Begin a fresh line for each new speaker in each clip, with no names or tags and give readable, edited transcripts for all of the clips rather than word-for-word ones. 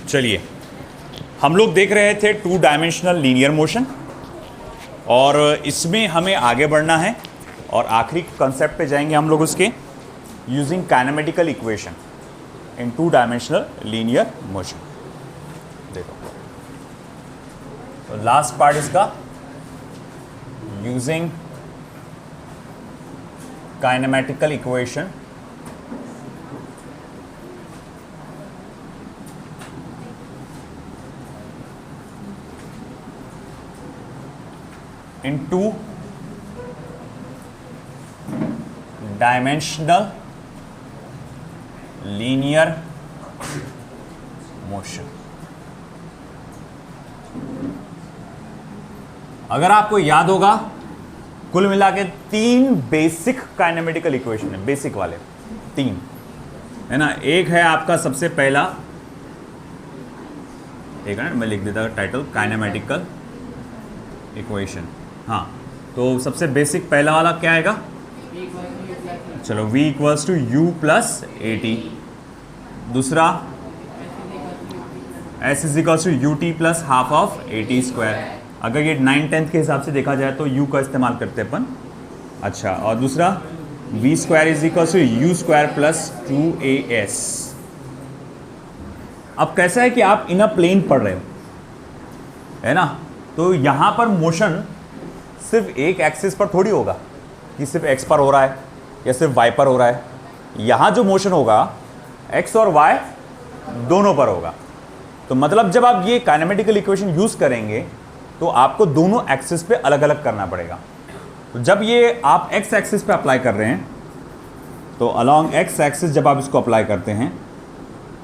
चलिए, हम लोग देख रहे थे टू डायमेंशनल लीनियर मोशन और इसमें हमें आगे बढ़ना है और आखिरी कंसेप्ट पे जाएंगे हम लोग उसके using kinematical equation in two dimensional linear motion. देखो तो लास्ट पार्ट इसका using kinematical equation in two dimensional linear motion। अगर आपको याद होगा कुल मिला के 3 बेसिक काइनेमेटिकल इक्वेशन है, बेसिक वाले 3 है ना। एक है आपका सबसे पहला, एक है मैं लिख देता टाइटल काइनेमेटिकल इक्वेशन। हाँ, तो सबसे बेसिक पहला वाला क्या आएगा, चलो v equals to u plus a t. दूसरा s is equals to u t plus half of a t square. अगर ये 9/10 के हिसाब से देखा जाए तो u का इस्तेमाल करते हैं अपन। अच्छा, और दूसरा v square is equals to u square plus 2as। अब कैसा है कि आप इन अ प्लेन पढ़ रहे हो, है ना, तो यहाँ पर मोशन सिर्फ एक एक्सिस पर थोड़ी होगा कि सिर्फ x पर हो रहा है या सिर्फ y पर हो रहा है। यहाँ जो मोशन होगा x और y दोनों पर होगा। तो मतलब जब आप ये काइनेमेटिकल इक्वेशन यूज़ करेंगे तो आपको दोनों एक्सिस पे अलग अलग करना पड़ेगा। तो जब ये आप x एक्सिस पे अप्लाई कर रहे हैं तो अलॉन्ग x एक्सिस जब आप इसको अप्लाई करते हैं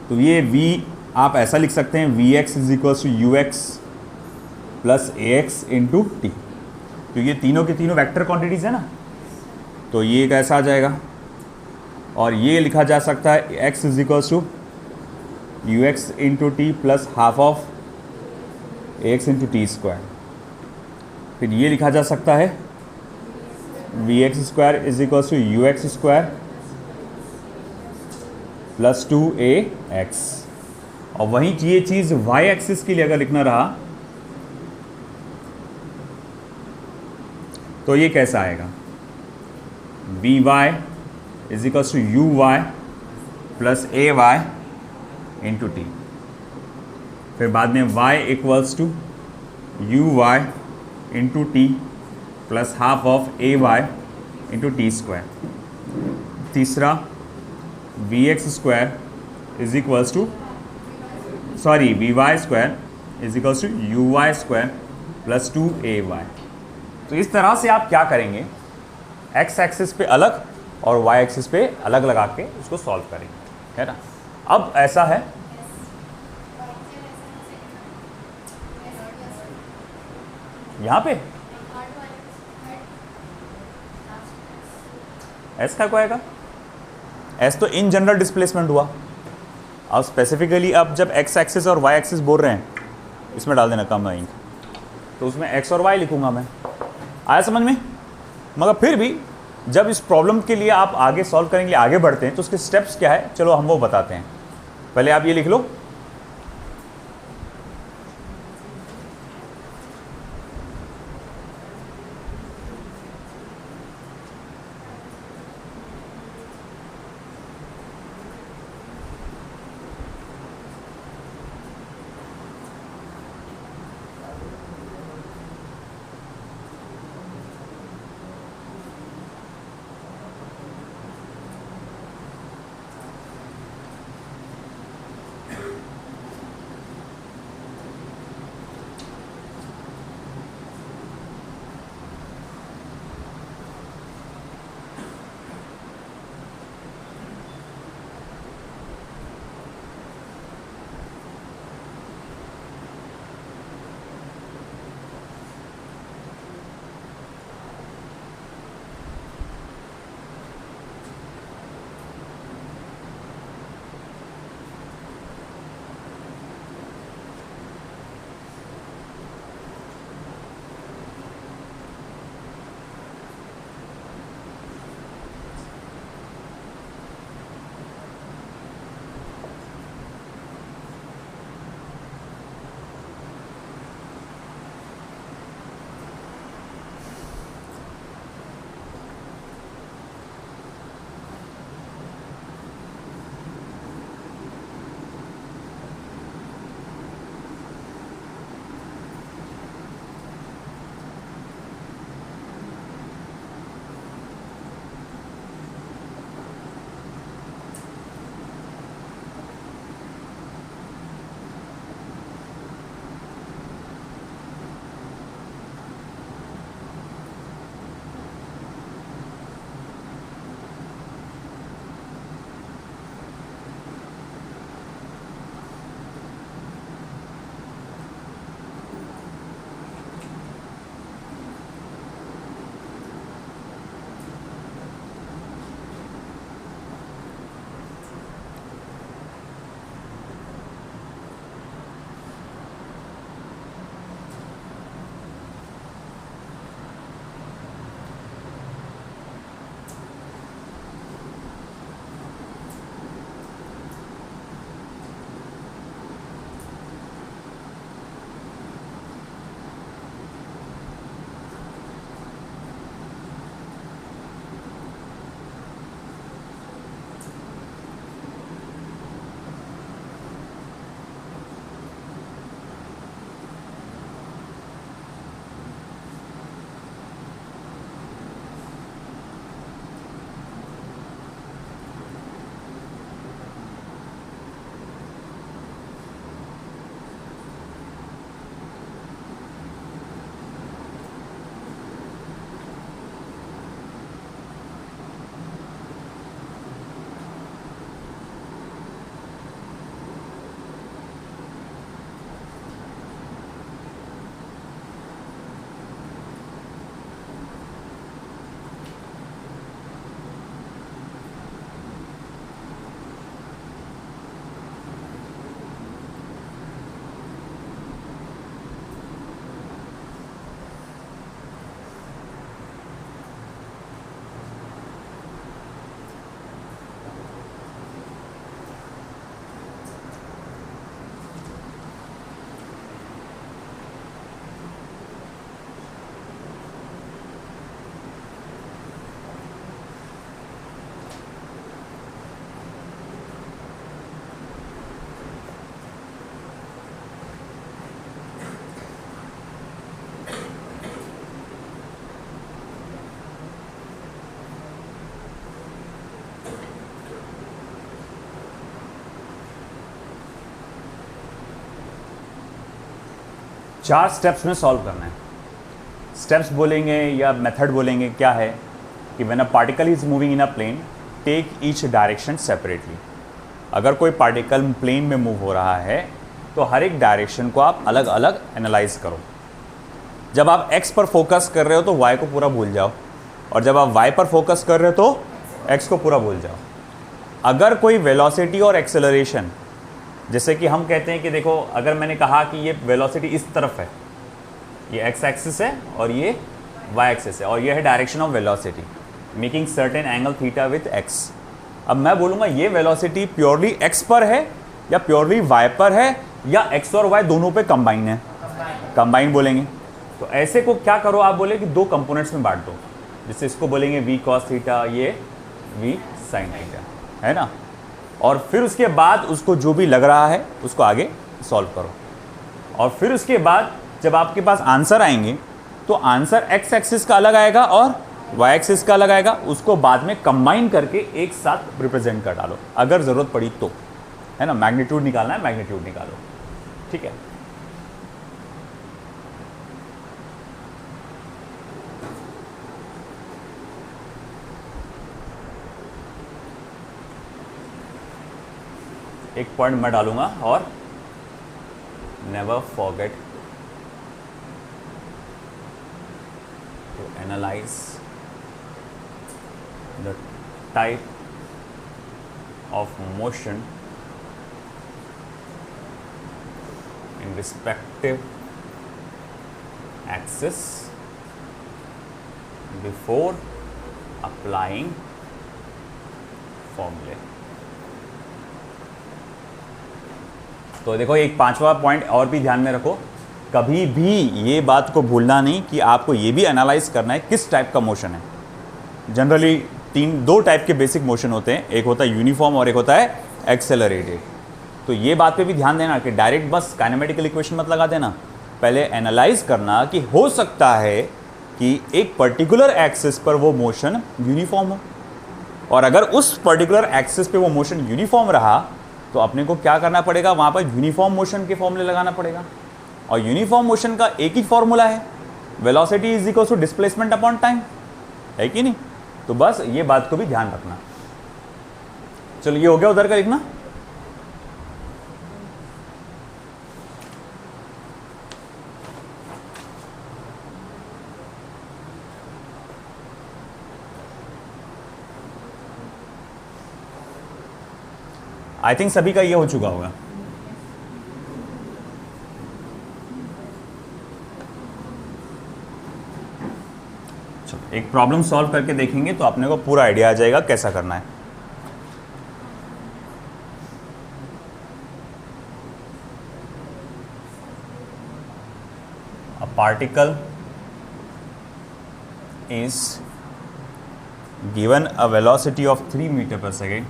तो ये v आप ऐसा लिख सकते हैं v x is equals to u x plus a x into t. तो ये तीनों के तीनों वेक्टर क्वांटिटीज़ है ना, तो ये कैसा आ जाएगा। और ये लिखा जा सकता है x is equals to u x into t plus half of a x into t square. फिर ये लिखा जा सकता है v x square is equals to u x square plus 2ax। और वहीं ये चीज़ y एक्सिस के लिए अगर लिखना रहा तो ये कैसा आएगा, v y is equals to u y plus a y into t. फिर बाद में y equals to u y into t plus half of a y into t square. तीसरा v x square is equals to v y square is equals to u y square plus 2ay। तो इस तरह से आप क्या करेंगे, x axis पे अलग और y एक्सिस पे अलग लगा के उसको सॉल्व करेंगे, है ना। अब ऐसा है यहाँ पे s का क्या आएगा, s तो इन जनरल डिस्प्लेसमेंट हुआ। अब स्पेसिफिकली अब जब x एक्सिस और y एक्सिस बोल रहे हैं इसमें डाल देना कम इंक, तो उसमें x और y लिखूंगा मैं। आया समझ में। मगर फिर भी जब इस प्रॉब्लम के लिए आप आगे सॉल्व करेंगे, आगे बढ़ते हैं तो उसके स्टेप्स क्या है, चलो हम वो बताते हैं। पहले आप ये लिख लो, 4 स्टेप्स में सॉल्व करना है। स्टेप्स बोलेंगे या मेथड बोलेंगे क्या है कि when a particle is moving in a plane take each direction separately. अगर कोई पार्टिकल प्लेन में मूव हो रहा है तो हर एक डायरेक्शन को आप अलग अलग एनालाइज करो। जब आप x पर फोकस कर रहे हो तो y को पूरा भूल जाओ, और जब आप y पर फोकस कर रहे हो तो x को पूरा भूल जाओ। अगर कोई वेलोसिटी और एक्सेलरेशन, जैसे कि हम कहते हैं कि देखो, अगर मैंने कहा कि ये वेलोसिटी इस तरफ है, ये x एक्सिस है और ये y एक्सिस है, और ये है direction of velocity making certain angle theta with x। अब मैं बोलूँगा ये वेलोसिटी प्योरली x पर है या प्योरली y पर है या x और y दोनों पे कंबाइन है, कंबाइन बोलेंगे। तो ऐसे को क्या करो, आप बोले कि 2 कंपोनेंट्स में बांट दो, जिससे इसको बोलेंगे v cos थीटा, ये v sin थीटा, है ना। और फिर उसके बाद उसको जो भी लग रहा है उसको आगे सॉल्व करो, और फिर उसके बाद जब आपके पास आंसर आएंगे तो आंसर x एक्सिस का अलग आएगा और y एक्सिस का अलग आएगा, उसको बाद में कंबाइन करके एक साथ रिप्रेजेंट कर डालो अगर ज़रूरत पड़ी तो, है ना। मैग्नीट्यूड निकालना है, मैग्नीट्यूड निकालो, ठीक है। एक पॉइंट मैं डालूंगा, और never forget to analyse the type of motion in respective axis before applying formula। तो देखो एक 5वां पॉइंट और भी ध्यान में रखो, कभी भी ये बात को भूलना नहीं कि आपको ये भी एनालाइज करना है किस टाइप का मोशन है। जनरली 2 टाइप के बेसिक मोशन होते हैं, एक होता है यूनिफॉर्म और एक होता है एक्सेलरेटेड। तो ये बात पे भी ध्यान देना कि डायरेक्ट बस काइनेमेटिकल इक्वेशन मत लगा देना, पहले एनालाइज करना कि हो सकता है कि एक पर्टिकुलर एक्सिस पर वो मोशन यूनिफॉर्म हो, और अगर उस पर्टिकुलर एक्सिस पे वो मोशन यूनिफॉर्म रहा तो अपने को क्या करना पड़ेगा, वहाँ पर यूनिफॉर्म मोशन के फॉर्मूले लगाना पड़ेगा। और यूनिफॉर्म मोशन का एक ही फॉर्मूला है, velocity is equal to displacement upon time, है कि नहीं। तो बस ये बात को भी ध्यान रखना। चलो ये हो गया उधर का लिखना। आई थिंक सभी का ये हो चुका होगा। चलो एक प्रॉब्लम सॉल्व करके देखेंगे तो अपने को पूरा आइडिया आ जाएगा कैसा करना है। A particle is given a velocity of 3 metre per second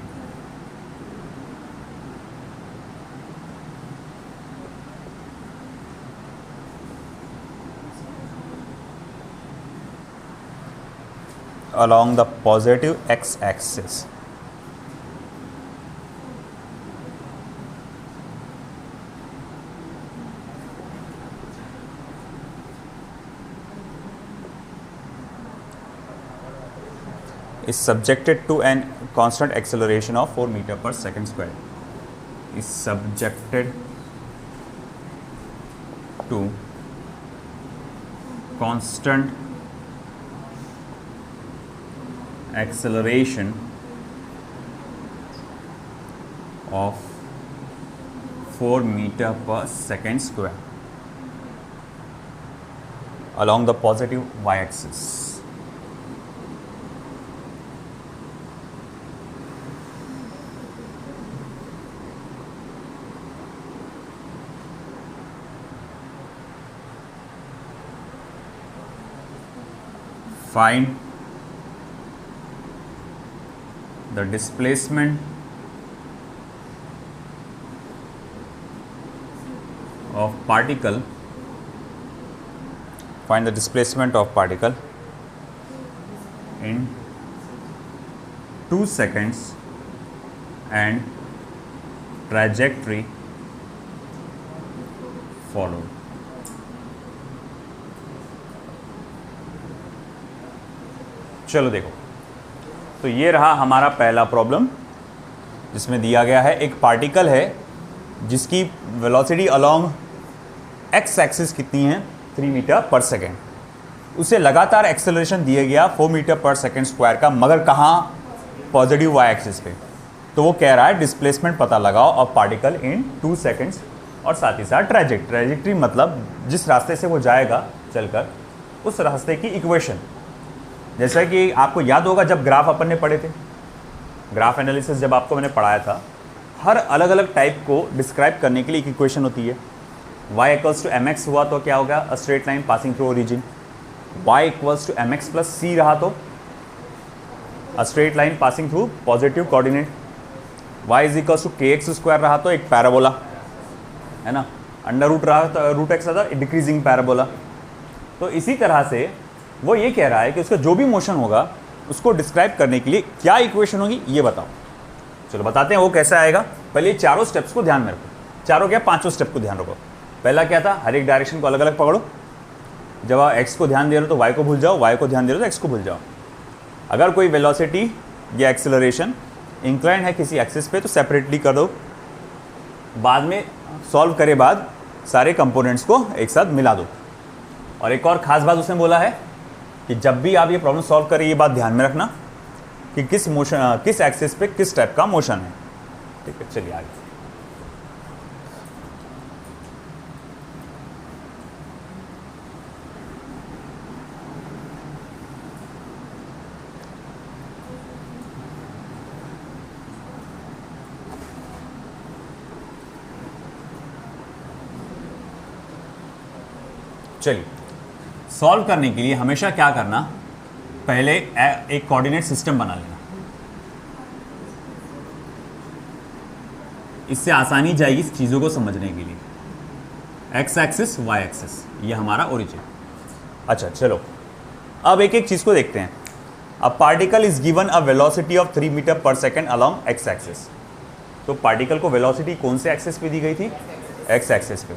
along the positive x-axis. Is subjected to an constant acceleration of 4 meter per second square. Is subjected to constant acceleration of 4 meter per second square along the positive y-axis. Find the displacement of particle, find the displacement of particle in 2 seconds and trajectory followed. चलो देखो, तो ये रहा हमारा पहला problem, जिसमें दिया गया है एक पार्टिकल है जिसकी वेलोसिटी अलोंग एक्स एक्सिस कितनी है 3 मीटर पर सेकेंड, उसे लगातार एक्सेलरेशन दिया गया 4 मीटर पर सेकेंड स्क्वायर का, मगर कहाँ, पॉजिटिव वाई एक्सिस पे। तो वो कह रहा है डिस्प्लेसमेंट पता लगाओ ऑफ पार्टिकल इन 2 सेकेंड्स, और साथ ही साथ ट्रैजेक्टरी मतलब जिस रास्ते से वो जाएगा चलकर, उस रास्ते की इक्वेशन। जैसा कि आपको याद होगा जब ग्राफ अपन ने पढ़े थे, ग्राफ एनालिसिस जब आपको मैंने पढ़ाया था, हर अलग अलग टाइप को डिस्क्राइब करने के लिए एक इक्वेशन होती है। y इक्वल्स टू mx हुआ तो क्या होगा, a straight line passing through origin. y equals to mx plus c रहा तो a straight line passing through positive coordinate. y is equals to kx square रहा तो एक पैराबोला, है ना। अंडर रूट रहा तो रूट एक्स था डिक्रीजिंग पैराबोला। तो इसी तरह से वो ये कह रहा है कि उसका जो भी मोशन होगा उसको डिस्क्राइब करने के लिए क्या इक्वेशन होगी ये बताओ। चलो बताते हैं वो कैसे आएगा। पहले ये चारों स्टेप्स को ध्यान में रखो, चारों क्या, पांचों स्टेप को ध्यान रखो। पहला क्या था, हर एक डायरेक्शन को अलग अलग पकड़ो। जब आप एक्स को ध्यान दे रहे हो तो वाई को भूल जाओ, वाई को ध्यान दे रहे हो तो एक्स को भूल जाओ। अगर कोई वेलोसिटी या एक्सेलरेशन इंक्लाइन है किसी एक्सिस पे तो सेपरेटली कर दो, बाद में सॉल्व करे बाद सारे कंपोनेंट्स को एक साथ मिला दो। और एक और ख़ास बात उसने बोला है कि जब भी आप ये प्रॉब्लम सॉल्व करें ये बात ध्यान में रखना कि किस मोशन, किस एक्सिस पे किस टाइप का मोशन है। ठीक है, चलिए आगे। चलिए, सॉल्व करने के लिए हमेशा क्या करना, पहले एक कोऑर्डिनेट सिस्टम बना लेना, इससे आसानी जाएगी इस चीज़ों को समझने के लिए। एक्स एक्सिस वाई एक्सिस, ये हमारा ओरिजिन। अच्छा चलो, अब एक एक चीज़ को देखते हैं। A particle is given a velocity of 3 metre per second along x axis. तो पार्टिकल को वेलोसिटी कौन से एक्सिस पे दी गई थी, एक्स एक्सिस पे।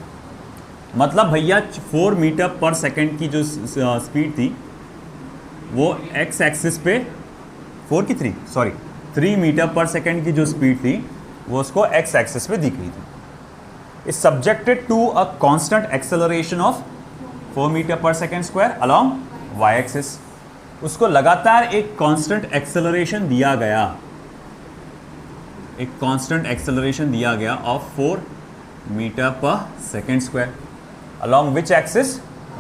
मतलब भैया 4 मीटर पर सेकेंड की जो स्पीड थी वो एक्स एक्सिस पे 3 मीटर पर सेकेंड की जो स्पीड थी वो उसको एक्स एक्सिस पे दिख रही थी। Is subjected to a constant acceleration of 4 metre per second square along y axis. उसको लगातार एक कांस्टेंट एक्सेलरेशन दिया गया, एक कांस्टेंट एक्सेलरेशन दिया गया of 4 metre per second square along which axis,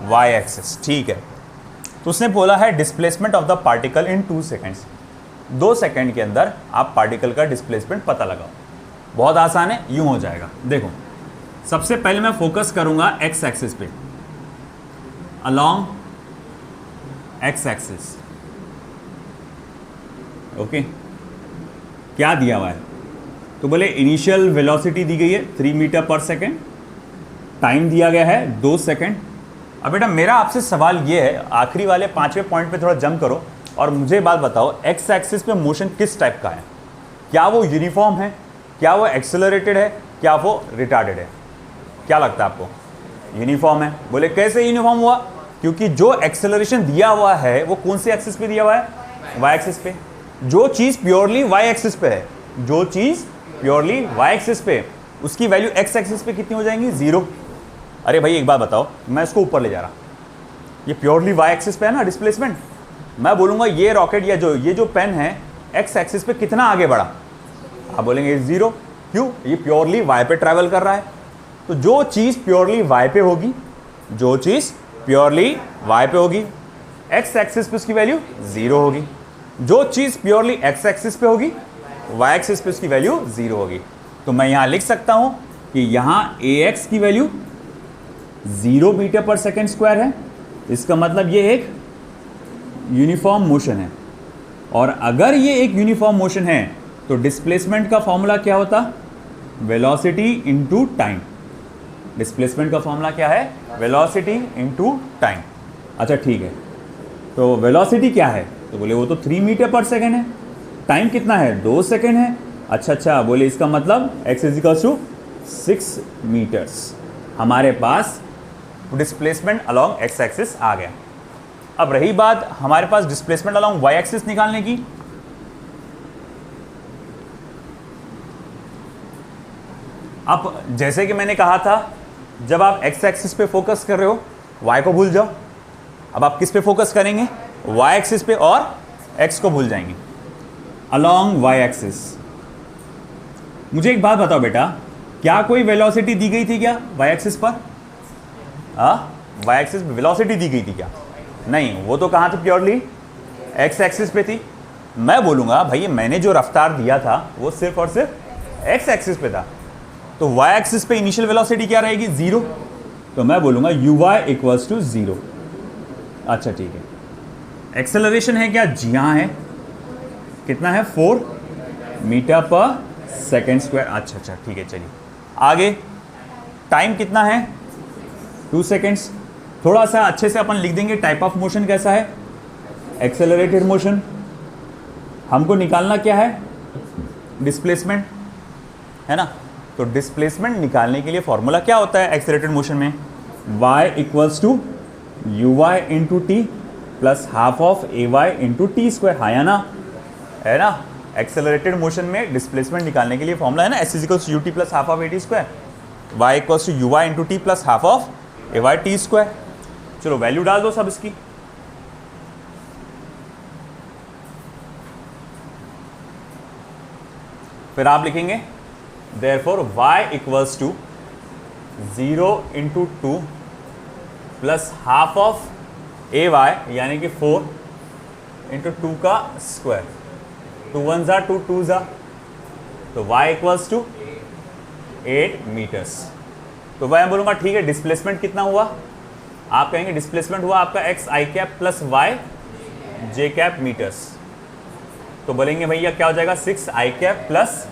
y axis। ठीक है, तो उसने बोला है displacement of the particle in 2 seconds. 2 second के अंदर आप पार्टिकल का डिस्प्लेसमेंट पता लगाओ। बहुत आसान है, यूं हो जाएगा। देखो, सबसे पहले मैं फोकस करूंगा एक्स एक्सिस पे, along एक्स एक्सिस। ओके, क्या दिया हुआ है, तो बोले इनिशियल वेलोसिटी दी गई है 3 मीटर पर सेकेंड, टाइम दिया गया है 2 सेकेंड। अब बेटा मेरा आपसे सवाल ये है, आखिरी वाले 5वें पॉइंट पे थोड़ा जंप करो और मुझे बात बताओ, एक्स एक्सिस पे मोशन किस टाइप का है? क्या वो यूनिफॉर्म है, क्या वो एक्सेलरेटेड है, क्या वो रिटार्डेड है? क्या लगता है आपको? यूनिफॉर्म है। बोले कैसे यूनिफॉर्म हुआ? क्योंकि जो एक्सेलरेशन दिया हुआ है वो कौन से एक्सिस पे दिया हुआ है, वाई एक्सिस पे। जो चीज़ प्योरली वाई एक्सिस पे है, जो चीज़ प्योरली वाई एक्सिस पे, उसकी वैल्यू एक्स एक्सिस पे कितनी हो जाएंगी, 0। अरे भाई एक बात बताओ, मैं इसको ऊपर ले जा रहा, ये प्योरली वाई एक्सिस पे है ना डिस्प्लेसमेंट। मैं बोलूँगा ये रॉकेट या ये जो पेन है एक्स एक्सिस पे कितना आगे बढ़ा, आप बोलेंगे 0। क्यों? ये प्योरली वाई पे ट्रैवल कर रहा है। तो जो चीज़ प्योरली वाई पे होगी, जो चीज़ प्योरली वाई पे होगी, एक्स एक्सिस पे उसकी वैल्यू 0 होगी। जो चीज़ प्योरली एक्स एक्सिस पे होगी, वाई एक्सिस पे उसकी वैल्यू 0 होगी। तो मैं यहाँ लिख सकता हूँ कि यहाँ ए एक्स की value 0 metre per second square है। इसका मतलब ये एक यूनिफॉर्म मोशन है, और अगर ये एक यूनिफॉर्म मोशन है तो डिस्प्लेसमेंट का फॉर्मूला क्या होता, वेलोसिटी इनटू टाइम। डिस्प्लेसमेंट का फॉर्मूला क्या है, वेलोसिटी इनटू टाइम। अच्छा ठीक है, तो वेलोसिटी क्या है, तो बोले वो तो 3 मीटर पर सेकेंड है, टाइम कितना है, 2 सेकेंड है। अच्छा, बोले इसका मतलब x इजिकल्स टू 6 मीटर्स। हमारे पास डिस्प्लेसमेंट अलॉन्ग एक्स एक्सिस आ गया। अब रही बात हमारे पास डिस्प्लेसमेंट अलोंग वाई एक्सिस निकालने की, अब जैसे कि मैंने कहा था जब आप एक्स एक्सिस पे फोकस कर रहे हो वाई को भूल जाओ, अब आप किस पे फोकस करेंगे, वाई एक्सिस पे, और एक्स को भूल जाएंगे अलोंग वाई एक्सिस। मुझे एक बात बताओ बेटा, क्या कोई वेलोसिटी दी गई थी क्या वाई एक्सिस पर? वाई एक्सिस पे वेलोसिटी दी गई थी क्या? नहीं, वो तो कहाँ थी, प्योरली एक्स एक्सिस पे थी। मैं बोलूँगा भैया मैंने जो रफ्तार दिया था वो सिर्फ और सिर्फ एक्स एक्सिस पे था, तो वाई एक्सिस पे इनिशियल वेलोसिटी क्या रहेगी, 0। तो मैं बोलूँगा यू वाई इक्वल्स टू 0। अच्छा ठीक है, एक्सेलरेशन है क्या? जी हाँ है। कितना है? 4 मीटर पर सेकेंड स्क्वायर। अच्छा ठीक है, चलिए आगे। टाइम कितना है? 2 सेकेंड्स। थोड़ा सा अच्छे से अपन लिख देंगे टाइप ऑफ मोशन कैसा है, एक्सेलरेटेड मोशन। हमको निकालना क्या है, डिस्प्लेसमेंट, है ना। तो डिस्प्लेसमेंट निकालने के लिए फॉर्मूला क्या होता है एक्सेलरेटेड मोशन में, y equals to u y into t plus half of a y into t square, हाँ या ना, है ना। एक्सेलरेटेड मोशन में डिस्प्लेसमेंट निकालने के लिए फॉर्मूला है ना, s equals u t plus half of a t square, y equals to u y into t plus half of a y t square. चलो वैल्यू डाल दो सब इसकी। फिर आप लिखेंगे therefore y इक्वल्स टू 0 इंटू 2 plus half of a y यानी कि 4 इंटू 2 का स्क्वायर, 2 1 जा 2 2 जा, तो y इक्वल्स टू 8 मीटर्स। तो मैं बोलूँगा ठीक है डिस्प्लेसमेंट कितना हुआ, आप कहेंगे डिस्प्लेसमेंट हुआ आपका एक्स आई कैप प्लस वाई जे कैप मीटर्स। तो बोलेंगे भैया क्या हो जाएगा, 6 आई कैप प्लस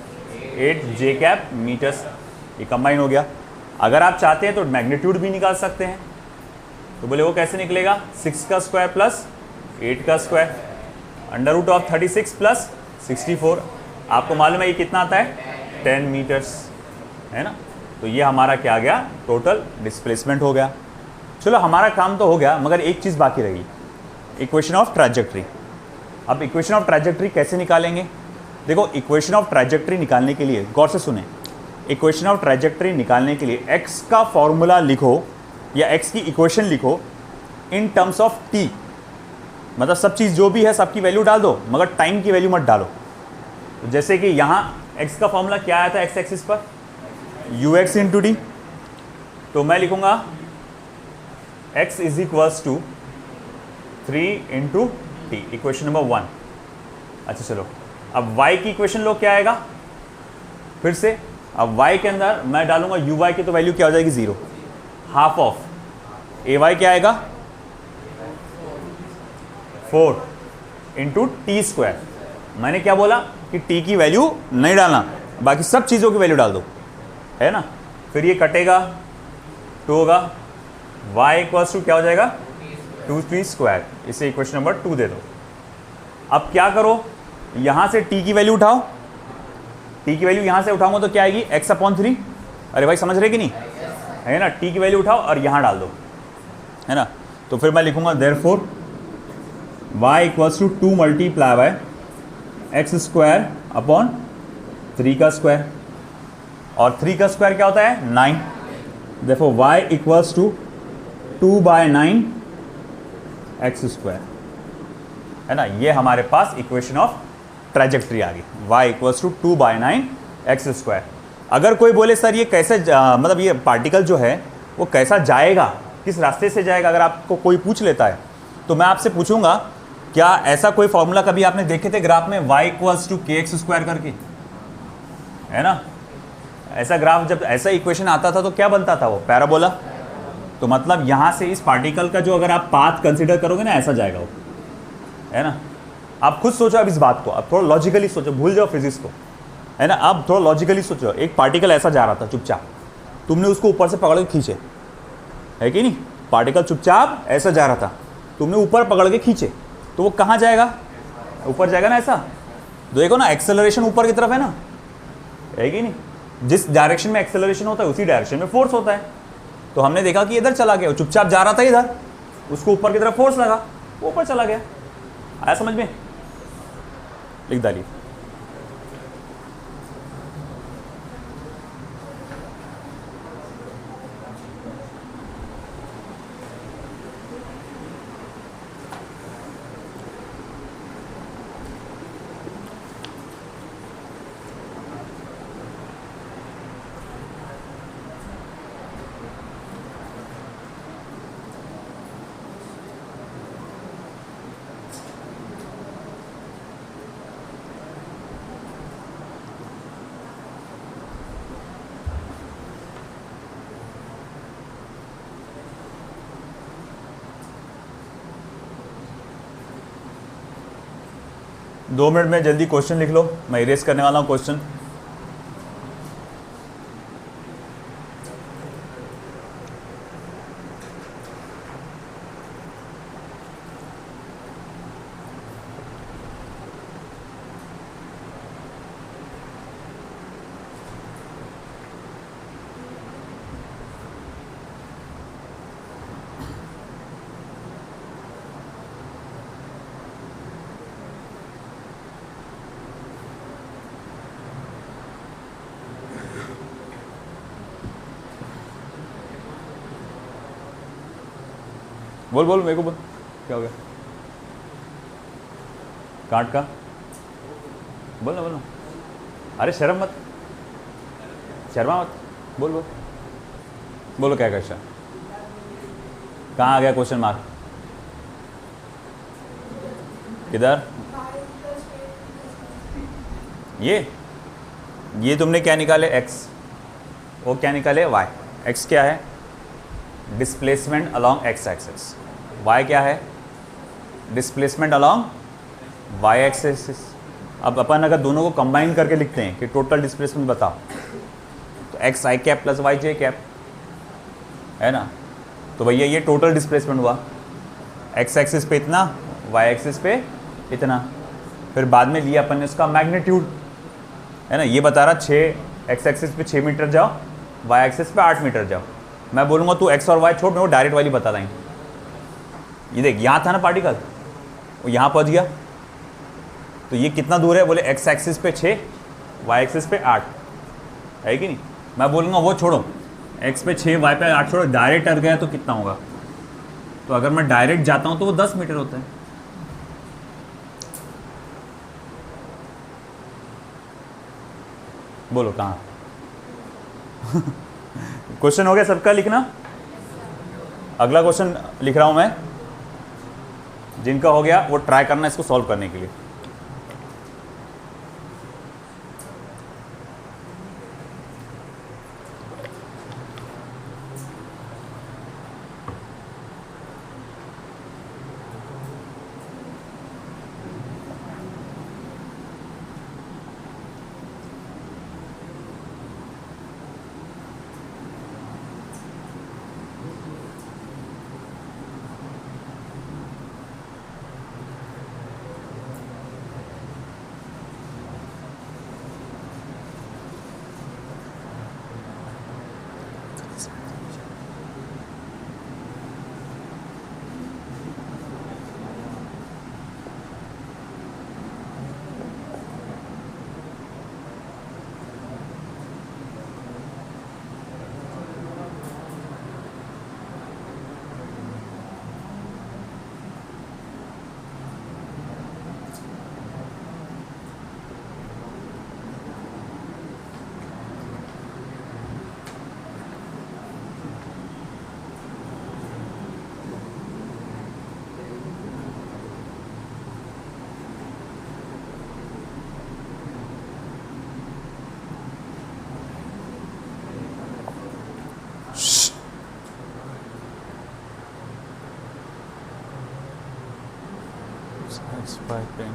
8 जे कैप मीटर्स, ये कंबाइन हो गया। अगर आप चाहते हैं तो मैग्नीट्यूड भी निकाल सकते हैं, तो बोले वो कैसे निकलेगा, 6 का स्क्वायर प्लस 8 का स्क्वायर, अंडर रूट ऑफ 36 प्लस 64। आपको मालूम है ये कितना आता है, 10 मीटर्स, है ना। तो ये हमारा क्या आ गया, टोटल डिस्प्लेसमेंट हो गया। चलो हमारा काम तो हो गया, मगर एक चीज़ बाकी रही, इक्वेशन ऑफ ट्रैजेक्टरी। अब इक्वेशन ऑफ ट्रैजेक्टरी कैसे निकालेंगे? देखो इक्वेशन ऑफ ट्रैजेक्टरी निकालने के लिए गौर से सुने, इक्वेशन ऑफ ट्रैजेक्टरी निकालने के लिए x का फॉर्मूला लिखो या x की इक्वेशन लिखो इन टर्म्स ऑफ t, मतलब सब चीज़ जो भी है सबकी वैल्यू डाल दो, मगर टाइम की वैल्यू मत डालो। तो जैसे कि यहाँ x का फॉर्मूला क्या आया था x एक्सिस पर, ux इंटू डी, तो मैं लिखूँगा x is equals to 3 into t, equation number 1। अच्छा चलो अब y की इक्वेशन लो क्या आएगा, फिर से अब y के अंदर मैं डालूंगा यू वाई की, तो वैल्यू क्या हो जाएगी 0, हाफ ऑफ ए वाई क्या आएगा 4 इंटू टी स्क्वायर। मैंने क्या बोला कि t की वैल्यू नहीं डालना, बाकी सब चीज़ों की वैल्यू डाल दो, है ना। फिर ये कटेगा 2 होगा, y इक्वल्स टू क्या हो जाएगा 2t स्क्वायर, इसे इक्वेशन नंबर 2 दे दो। अब क्या करो, यहाँ से t की वैल्यू उठाओ, t की वैल्यू यहाँ से उठाऊंगा तो क्या आएगी x/3। अरे भाई समझ रहे कि नहीं, है ना। t की वैल्यू उठाओ और यहाँ डाल दो, है ना। तो फिर मैं लिखूंगा therefore y equals to 2 multiply by x square upon 3 का स्क्वायर, और 3 का स्क्वायर क्या होता है 9, therefore y equals to 2 by 9 x square, है ना। ये हमारे पास इक्वेशन ऑफ ट्रैजेक्टरी आ गई, y equals to 2 by 9 x square. अगर कोई बोले सर ये कैसे मतलब ये पार्टिकल जो है वो कैसा जाएगा, किस रास्ते से जाएगा, अगर आपको कोई पूछ लेता है तो मैं आपसे पूछूंगा क्या ऐसा कोई फॉर्मूला कभी आपने देखे थे ग्राफ में, y इक्वल्स टू के एक्स स्क्वायर करके, है ना। ऐसा ग्राफ जब ऐसा इक्वेशन आता था तो क्या बनता था, वो पैराबोला। तो मतलब यहाँ से इस पार्टिकल का जो अगर आप पाथ कंसिडर करोगे ना, ऐसा जाएगा वो, है ना। आप खुद सोचो अब इस बात को, अब थोड़ा लॉजिकली सोचो, भूल जाओ फिजिक्स को, है ना। अब थोड़ा लॉजिकली सोचो, एक पार्टिकल ऐसा जा रहा था चुपचाप, तुमने उसको ऊपर से पकड़ के खींचे, है कि नहीं। पार्टिकल चुपचाप ऐसा जा रहा था, तुमने ऊपर पकड़ के खींचे, तो वो कहाँ जाएगा, ऊपर जाएगा ना ऐसा। देखो ना एक्सेलरेशन ऊपर की तरफ है ना, है कि नहीं। जिस डायरेक्शन में एक्सेलरेशन होता है उसी डायरेक्शन में फोर्स होता है। तो हमने देखा कि इधर चला गया, चुपचाप जा रहा था इधर, उसको ऊपर की तरफ फोर्स लगा, वो ऊपर चला गया। आया समझ में? लिख डालिए। दो मिनट में जल्दी क्वेश्चन लिख लो, मैं इरेज करने वाला हूँ क्वेश्चन। बोल बोल मेरे को बोल, क्या हो गया? काट का बोल ना, बोल ना। अरे शर्म मत, शर्मा मत, बोल बोल बोलो क्या क्वेश्चन? कहाँ आ गया क्वेश्चन मार्क? किधर? ये तुमने क्या निकाले? एक्स। वो क्या निकाले? वाई। एक्स क्या है? Displacement along x axis. Y क्या है? Displacement along y axis. अब अपन अगर दोनों को कंबाइन करके लिखते हैं कि टोटल डिस्प्लेसमेंट बताओ, तो एक्स आई कैप प्लस वाई जे कैप है ना। तो भैया ये टोटल डिस्प्लेसमेंट हुआ, एक्स एक्सिस पे इतना, वाई एक्सिस पे इतना। फिर बाद में लिया अपन ने उसका मैग्नीट्यूड, है ना। ये बता रहा 6 एक्स एक्सिस पे 6 मीटर जाओ, वाई एक्सिस पे 8 मीटर जाओ। मैं बोलूँगा तू एक्स और वाई छोड़, मेरे को डायरेक्ट वाली बता देंगे। ये देख यहाँ था ना पार्टिकल, वो यहाँ पहुँच गया, तो ये कितना दूर है? बोले एक्स एक्सिस पे 6, वाई एक्सिस पे 8, है कि नहीं। मैं बोलूँगा वो छोड़ो, एक्स पे 6 वाई पे 8 छोड़ो, डायरेक्ट अट गया तो कितना होगा? तो अगर मैं डायरेक्ट जाता हूँ तो वो 10 मीटर होता है। बोलो कहाँ? क्वेश्चन हो गया सबका लिखना? अगला क्वेश्चन लिख रहा हूं मैं, जिनका हो गया वो ट्राई करना इसको सॉल्व करने के लिए। Piping.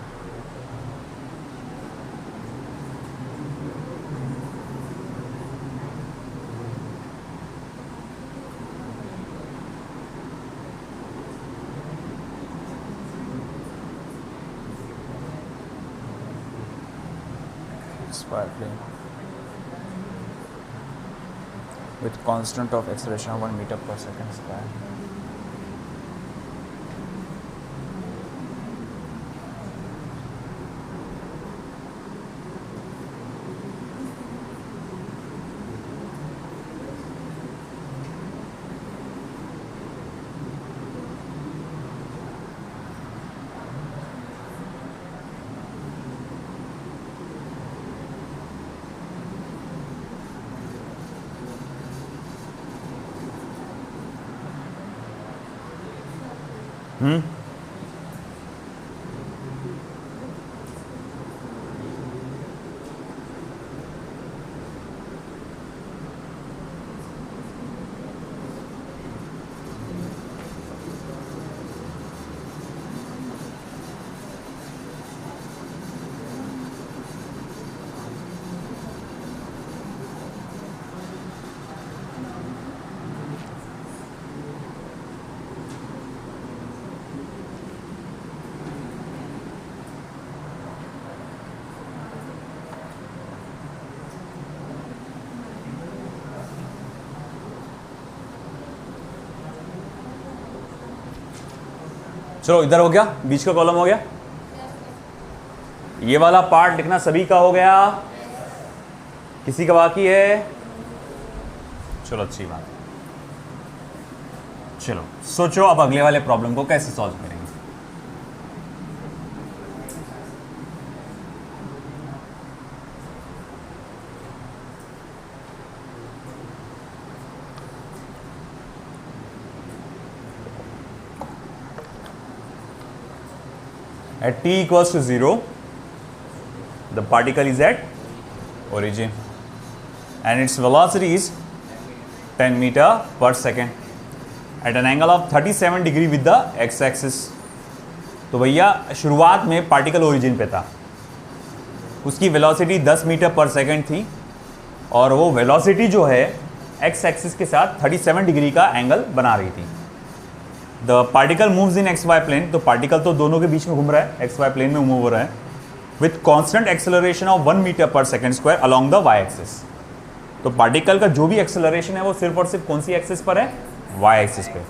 Piping with constant of acceleration of 1 meter per second square. हम्म, चलो इधर हो गया, बीच का कॉलम हो गया। ये वाला पार्ट लिखना सभी का हो गया, किसी का बाकी है? चलो अच्छी बात। चलो सोचो अब अगले वाले प्रॉब्लम को कैसे सॉल्व करेंगे। At t equals to 0, the particle is at origin and its velocity is 10 meter per second at an angle of 37 degree with the x axis। तो भैया शुरुआत में पार्टिकल ओरिजिन पे था, उसकी वेलोसिटी 10 मीटर पर सेकेंड थी और वो वेलोसिटी जो है x एक्सिस के साथ 37 डिग्री का एंगल बना रही थी। The particle moves in x y plane, तो पार्टिकल तो दोनों के बीच में घूम रहा है, एक्स वाई प्लेन में मूव हो रहा है with constant acceleration of 1 metre per second square along the y axis. तो पार्टिकल का जो भी एक्सेलरेशन है वो सिर्फ और सिर्फ कौन सी एक्सिस पर है? वाई एक्सिस पे।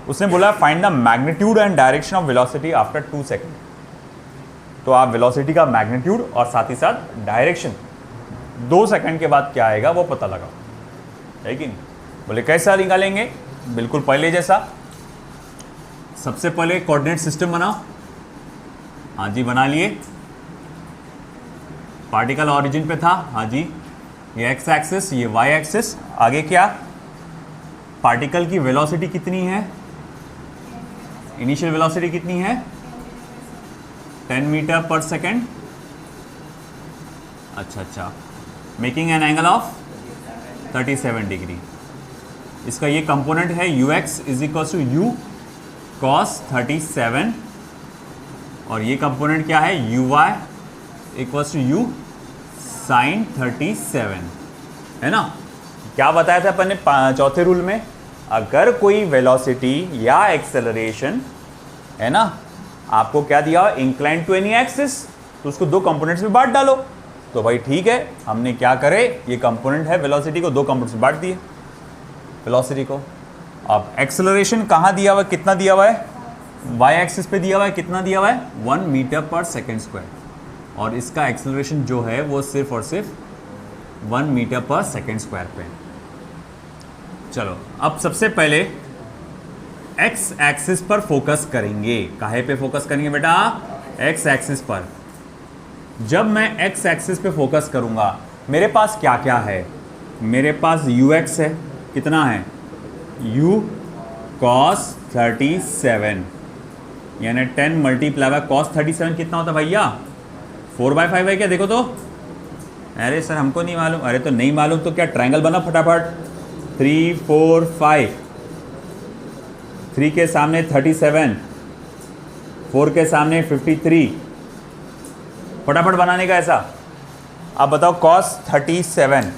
उसने बोला find the magnitude and direction of velocity after 2 second. तो आप वेलोसिटी का मैग्नीट्यूड और साथ ही साथ डायरेक्शन 2 सेकेंड के बाद क्या आएगा वो पता लगा, है कि नहीं? बोले कैसा निकालेंगे? बिल्कुल पहले जैसा, सबसे पहले कोऑर्डिनेट सिस्टम बनाओ। हाँ जी बना लिए। पार्टिकल ऑरिजिन पे था, हाँ जी, ये एक्स एक्सिस, ये वाई एक्सिस। आगे क्या? पार्टिकल की वेलोसिटी कितनी है? इनिशियल वेलोसिटी कितनी है? 10 मीटर पर सेकेंड। अच्छा, making an angle of 37 degree. इसका ये कंपोनेंट है ux is equal to u cos 37 और ये कंपोनेंट क्या है? uy equals to u sin 37, है ना? क्या बताया था अपन ने चौथे रूल में? अगर कोई वेलोसिटी या एक्सेलरेशन, है ना, आपको क्या दिया? इंक्लाइन टू एनी एक्सिस, तो उसको 2 कंपोनेंट्स में बांट डालो। तो भाई ठीक है, हमने क्या करे, ये कंपोनेंट है वेलोसिटी को 2 कंपोनेंट्स में बांट दिए वेलोसिटी को। अब एक्सेलरेशन कहाँ दिया हुआ है, कितना दिया हुआ है? वाई एक्सिस पे दिया हुआ है, कितना दिया हुआ है? 1 मीटर पर सेकेंड स्क्वायर, और इसका एक्सेलरेशन जो है वो सिर्फ और सिर्फ 1 मीटर पर सेकेंड स्क्वायर पे। चलो अब सबसे पहले एक्स एक्सिस पर फोकस करेंगे। काहे पे फोकस करेंगे बेटा? एक्स एक्सिस पर। जब मैं एक्स एक्सिस पे फोकस करूंगा, मेरे पास क्या क्या है? मेरे पास ux है, कितना है? u cos 37, यानी 10 मल्टीप्लाई बाय cos 37 कितना होता है भैया? 4/5 है क्या? देखो तो। अरे सर हमको नहीं मालूम। अरे तो नहीं मालूम तो क्या ट्रायंगल बना फटाफट। 3 4 5, 3 के सामने 37, 4 के सामने 53, फटाफट बनाने का ऐसा। अब बताओ cos 37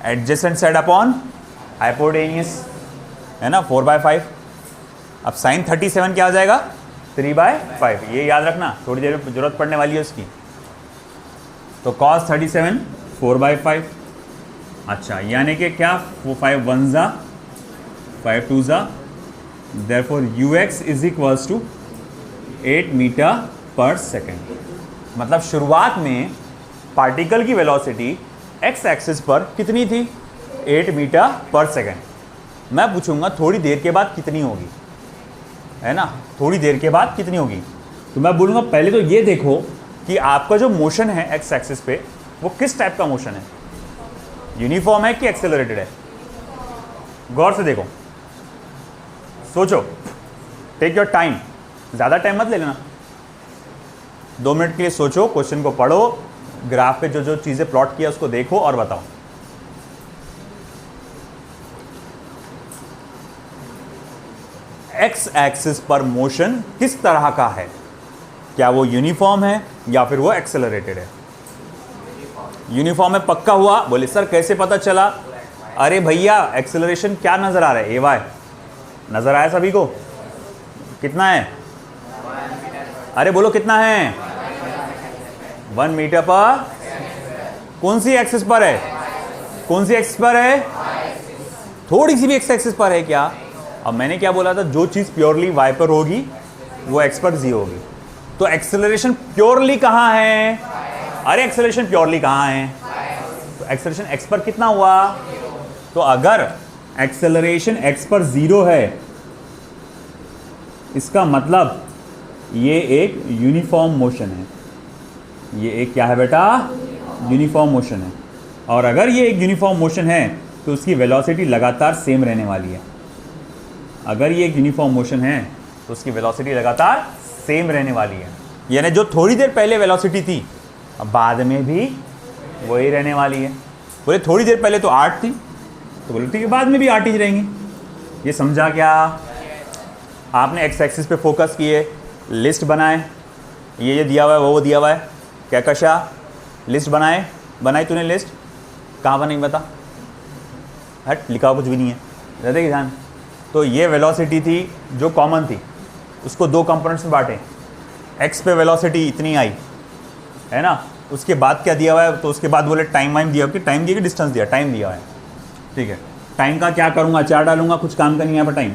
adjacent side upon hypotenuse, है ना, 4/5। अब sin 37 क्या आ जाएगा? 3/5। ये याद रखना, थोड़ी देर में जरूरत पड़ने वाली है उसकी। तो cos 37 4/5। अच्छा, यानी कि क्या? 5 1 जा 5 2 जा, therefore ux is equals to 8 metre per second. मतलब शुरुआत में पार्टिकल की वेलोसिटी एक्स एक्सिस पर कितनी थी? 8 मीटर पर सेकेंड। मैं पूछूंगा थोड़ी देर के बाद कितनी होगी, है ना, थोड़ी देर के बाद कितनी होगी? तो मैं बोलूँगा पहले तो ये देखो कि आपका जो मोशन है एक्स एक्सिस पे वो किस टाइप का मोशन है, यूनिफॉर्म है कि एक्सेलरेटेड है? गौर से देखो, सोचो, टेक योर टाइम। ज़्यादा टाइम मत ले लेना, 2 मिनट के लिए सोचो, क्वेश्चन को पढ़ो, ग्राफ पे जो जो चीज़ें प्लॉट किया उसको देखो और बताओ। एक्स एक्सिस पर मोशन किस तरह का है? क्या वो यूनिफॉर्म है या फिर वो एक्सेलरेटेड है? यूनिफॉर्म है पक्का हुआ? बोले सर कैसे पता चला? अरे भैया एक्सेलरेशन क्या नजर आ रहा है? ए वाई नजर आया सभी को? कितना है? अरे बोलो कितना है? 1 मीटर पर। कौन सी एक्सिस पर है? कौन सी एक्सिस पर है? थोड़ी सी भी एक्स एक्सिस पर है क्या? अब मैंने क्या बोला था, जो चीज प्योरली वाई पर होगी वो एक्स पर जी होगी। तो एक्सेलरेशन प्योरली कहां है? अरे एक्सेलरेशन प्योरली कहां है? तो एक्सेलरेशन एक्स पर कितना हुआ? तो अगर एक्सेलरेशन एक्स पर 0 है, इसका मतलब ये एक यूनिफॉर्म मोशन है। ये एक क्या है बेटा? यूनिफॉर्म मोशन है। और अगर ये एक यूनिफॉर्म मोशन है तो उसकी वेलोसिटी लगातार सेम रहने वाली है। अगर ये एक यूनिफॉर्म मोशन है तो उसकी वेलोसिटी लगातार सेम रहने वाली है, यानी जो थोड़ी देर पहले वेलोसिटी थी अब बाद में भी वही रहने वाली है। बोले थोड़ी देर पहले तो 8 थी, तो बोले ठीक है बाद में भी 8 ही रहेंगी। ये समझा क्या? आपने एक्स एक्सिस पे फोकस किए, लिस्ट बनाए, ये दिया हुआ है वो दिया हुआ है, क्या कशा लिस्ट बनाई तूने लिस्ट? कहाँ बनाई बता? हट, लिखा हुआ कुछ भी नहीं है, ज़्यादा की ध्यान। तो ये वेलोसिटी थी जो कॉमन थी, उसको 2 कंपोनेंट्स में बांटे। एक्स पे वेलोसिटी इतनी आई है ना, उसके बाद क्या दिया हुआ है? तो उसके बाद बोले टाइम वाइम दिया कि टाइम दिया कि डिस्टेंस दिया? टाइम दिया हुआ है, ठीक है। टाइम का क्या करूँगा? 4 डालूंगा, कुछ काम का नहीं है यहाँ पर टाइम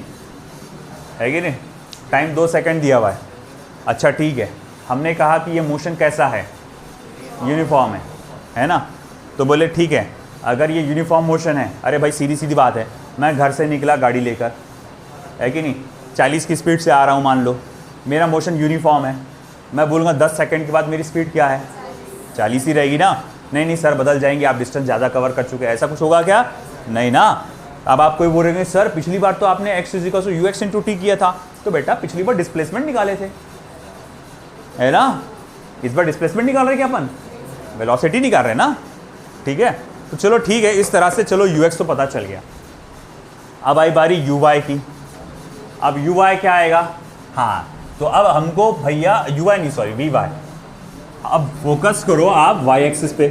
है कि नहीं? टाइम 2 सेकंड दिया हुआ है। अच्छा ठीक है, हमने कहा कि ये मोशन कैसा है? यूनिफॉर्म है ना? तो बोले ठीक है, अगर ये यूनिफॉर्म मोशन है, अरे भाई सीधी सीधी बात है, मैं घर से निकला गाड़ी लेकर, है कि नहीं, 40 की स्पीड से आ रहा हूँ, मान लो मेरा मोशन यूनिफॉर्म है, मैं बोलूँगा 10 सेकंड के बाद मेरी स्पीड क्या है? 40 ही रहेगी ना? नहीं सर बदल जाएंगे, आप डिस्टेंस ज़्यादा कवर कर चुके हैं, ऐसा कुछ होगा क्या? नहीं ना। अब आप कोई बोलेंगे सर पिछली बार तो आपने x equal to u x into t किया था, तो बेटा पिछली बार डिस्प्लेसमेंट निकाले थे, है ना? इस बार डिस्प्लेसमेंट निकाल रहे क्या अपन? वेलोसिटी निकाल रहे ना, ठीक है। तो चलो ठीक है, इस तरह से चलो यू एक्स तो पता चल गया। अब आई बारी यू वाई की। अब यू वाई क्या आएगा? हाँ, तो अब हमको भैया यू वाई नहीं सॉरी वी वाई, अब फोकस करो आप वाई एक्सिस पे।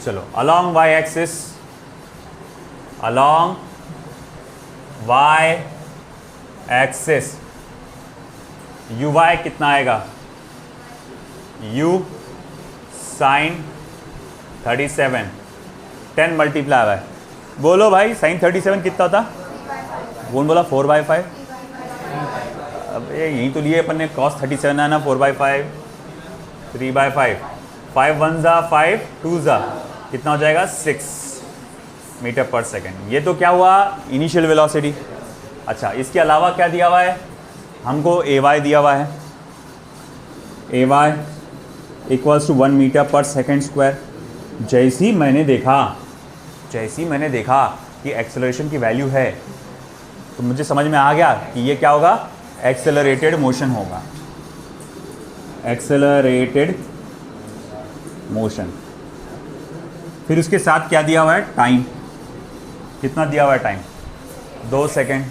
चलो along y axis, along y axis u y कितना आएगा? u साइन 37, 10 मल्टीप्लाई बाय, बोलो भाई साइन 37 कितना था? कौन बोला? 4/5। अब यही तो लिए अपन ने cos 37 है ना, 4/5, 3/5, 5 1 जा 5 2 जा कितना हो जाएगा? 6 मीटर पर सेकेंड। ये तो क्या हुआ? Initial velocity. अच्छा इसके अलावा क्या दिया हुआ है हमको? ए वाई दिया हुआ है, ए Y equals to 1 metre per second square. जैसे ही मैंने देखा कि एक्सेलरेशन की वैल्यू है तो मुझे समझ में आ गया कि ये क्या होगा? एक्सेलरेटेड मोशन होगा, एक्सेलरेटेड मोशन। फिर उसके साथ क्या दिया हुआ है? टाइम। कितना दिया हुआ है टाइम? 2 सेकेंड।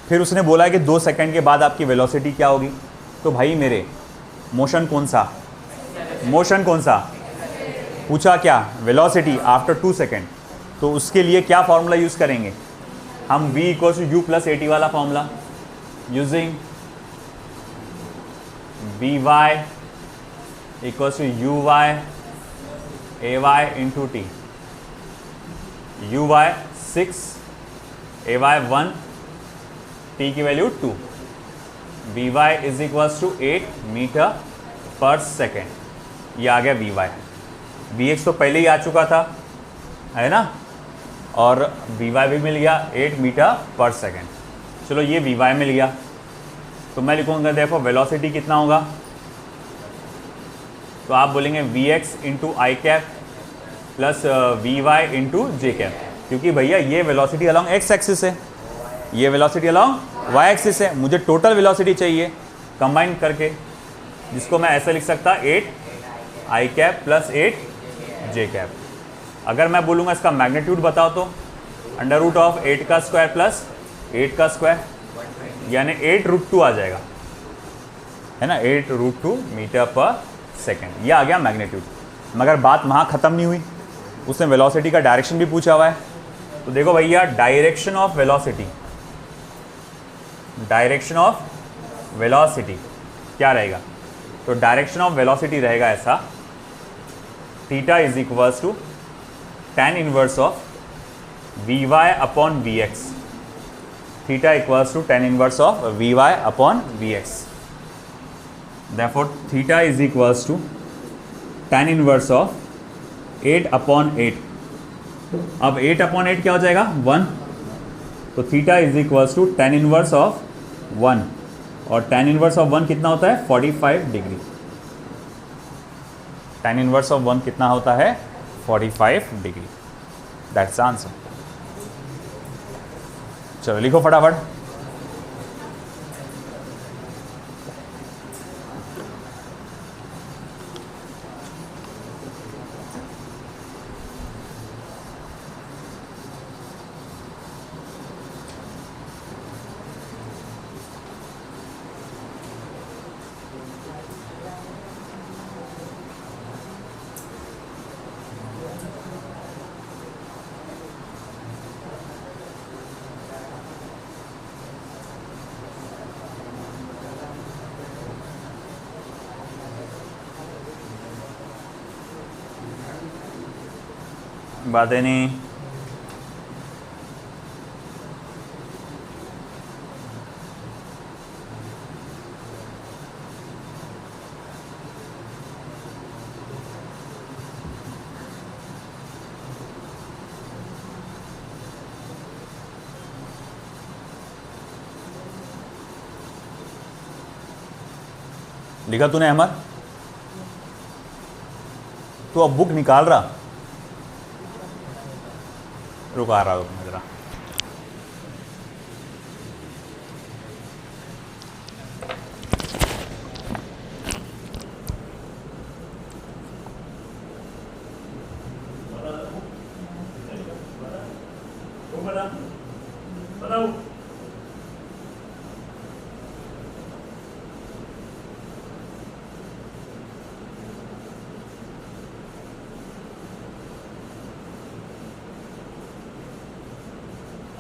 फिर उसने बोला है कि 2 सेकेंड के बाद आपकी वेलोसिटी क्या होगी? तो भाई मेरे मोशन कौन सा? मोशन कौन सा? पूछा क्या? Velocity after 2 second. तो उसके लिए क्या फॉर्मूला यूज़ करेंगे हम? v equal to u plus AT वाला formula, using v y equal to u y a y into t. U y 6, a y 1, t की value 2। V y is equal to 8 metre per second. ये आ गया we Y. We x तो पहले ही आ चुका था, है ना, और वी वाई भी मिल गया 8 मीटर पर सेकेंड। चलो ये वी वाई मिल गया, तो मैं लिखूँगा देखो वेलोसिटी कितना होगा? तो आप बोलेंगे v x into i cap plus v y into j cap, क्योंकि भैया ये वेलोसिटी अलॉन्ग एक्स एक्सिस है, ये वेलोसिटी अलॉन्ग वाई एक्सिस है, मुझे टोटल वेलोसिटी चाहिए कंबाइन करके, जिसको मैं ऐसे लिख सकता 8 आई कैप प्लस 8 जे कैप। अगर मैं बोलूँगा इसका मैग्नीट्यूड बताओ तो अंडर रूट ऑफ 8 का स्क्वायर प्लस 8 का स्क्वायर, यानी 8√2 आ जाएगा, है ना, 8√2 मीटर पर सेकेंड। ये आ गया मैग्नीट्यूड। मगर बात वहाँ ख़त्म नहीं हुई, उसने वेलोसिटी का डायरेक्शन भी पूछा हुआ है। तो देखो भैया, direction of velocity, direction of velocity क्या रहेगा? तो डायरेक्शन ऑफ वेलोसिटी रहेगा ऐसा, theta is equals to tan inverse of v y upon v x. Theta equals to tan inverse of v y upon v x. Therefore theta is equals to tan inverse of 8/8। अब 8/8 क्या हो जाएगा? 1। तो theta is equals to tan inverse of 1, और tan inverse of 1 कितना होता है? 45 degree. tan inverse of 1 कितना होता है? 45 डिग्री। That's answer. चलो लिखो फटाफट। बातें नहीं। लिखा तूने अहमद? तू अब बुक निकाल रहा? रुका रहा हूँ जरा।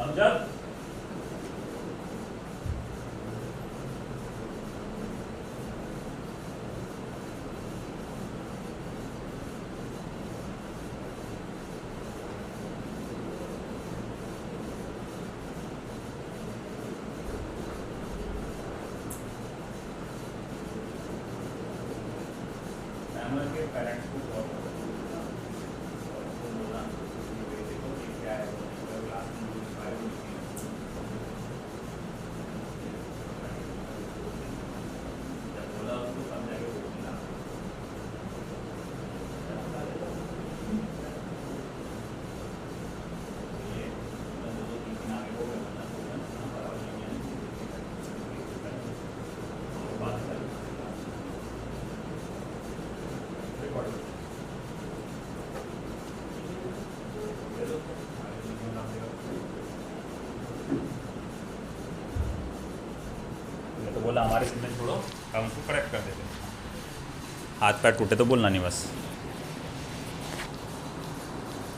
अमजद, के पेरेंट्स को कॉल बोला क्या है क्लास बोला उसको समझाएगा बोलना। तो बोला हमारे स्टूडेंट छोड़ो, हम उसको करेक्ट कर देते, हाथ पैर टूटे तो बोलना नहीं बस।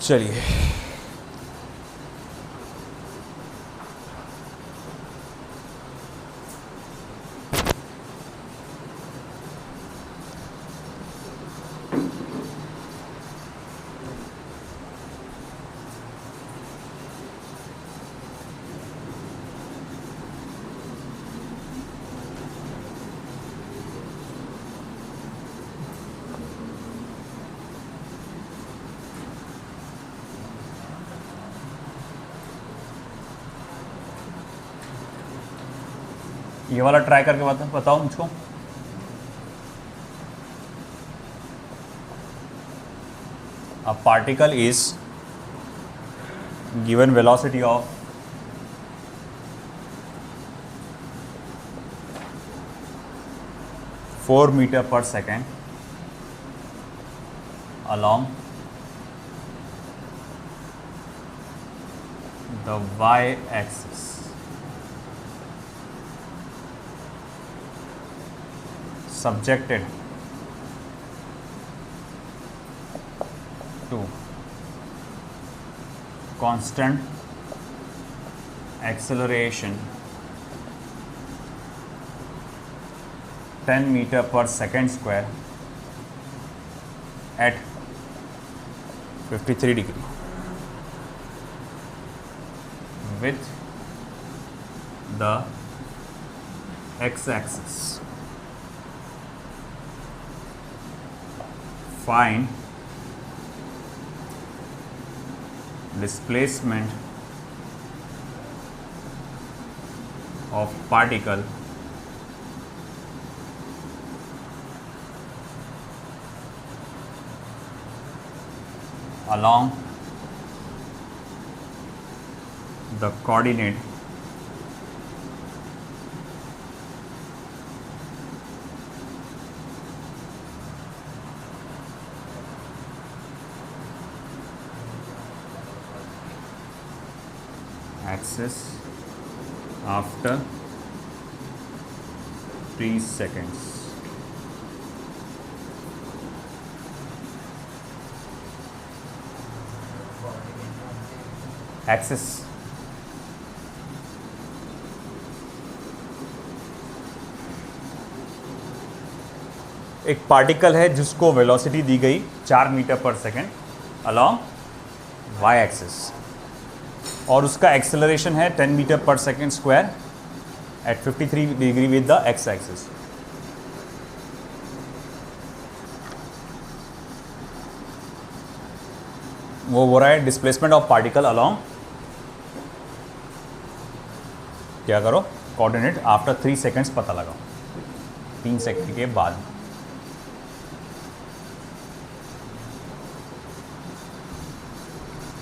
चलिए ये वाला ट्राई करके बताओ मुझको। A particle is given velocity of 4 metre per second along the y-axis subjected to constant acceleration 10 meter per second square at 53 degree with the x-axis. Find displacement of particle along the coordinate axis after 3 seconds. Axis एक particle है जिसको velocity दी गई 4 metre per second along Y axis और उसका acceleration है 10 metre per second square at 53 degree with the x axis. वो हो रहा है डिस्प्लेसमेंट ऑफ पार्टिकल अलॉन्ग, क्या करो, कोऑर्डिनेट आफ्टर 3 सेकेंड्स पता लगाओ, 3 सेकेंड के बाद.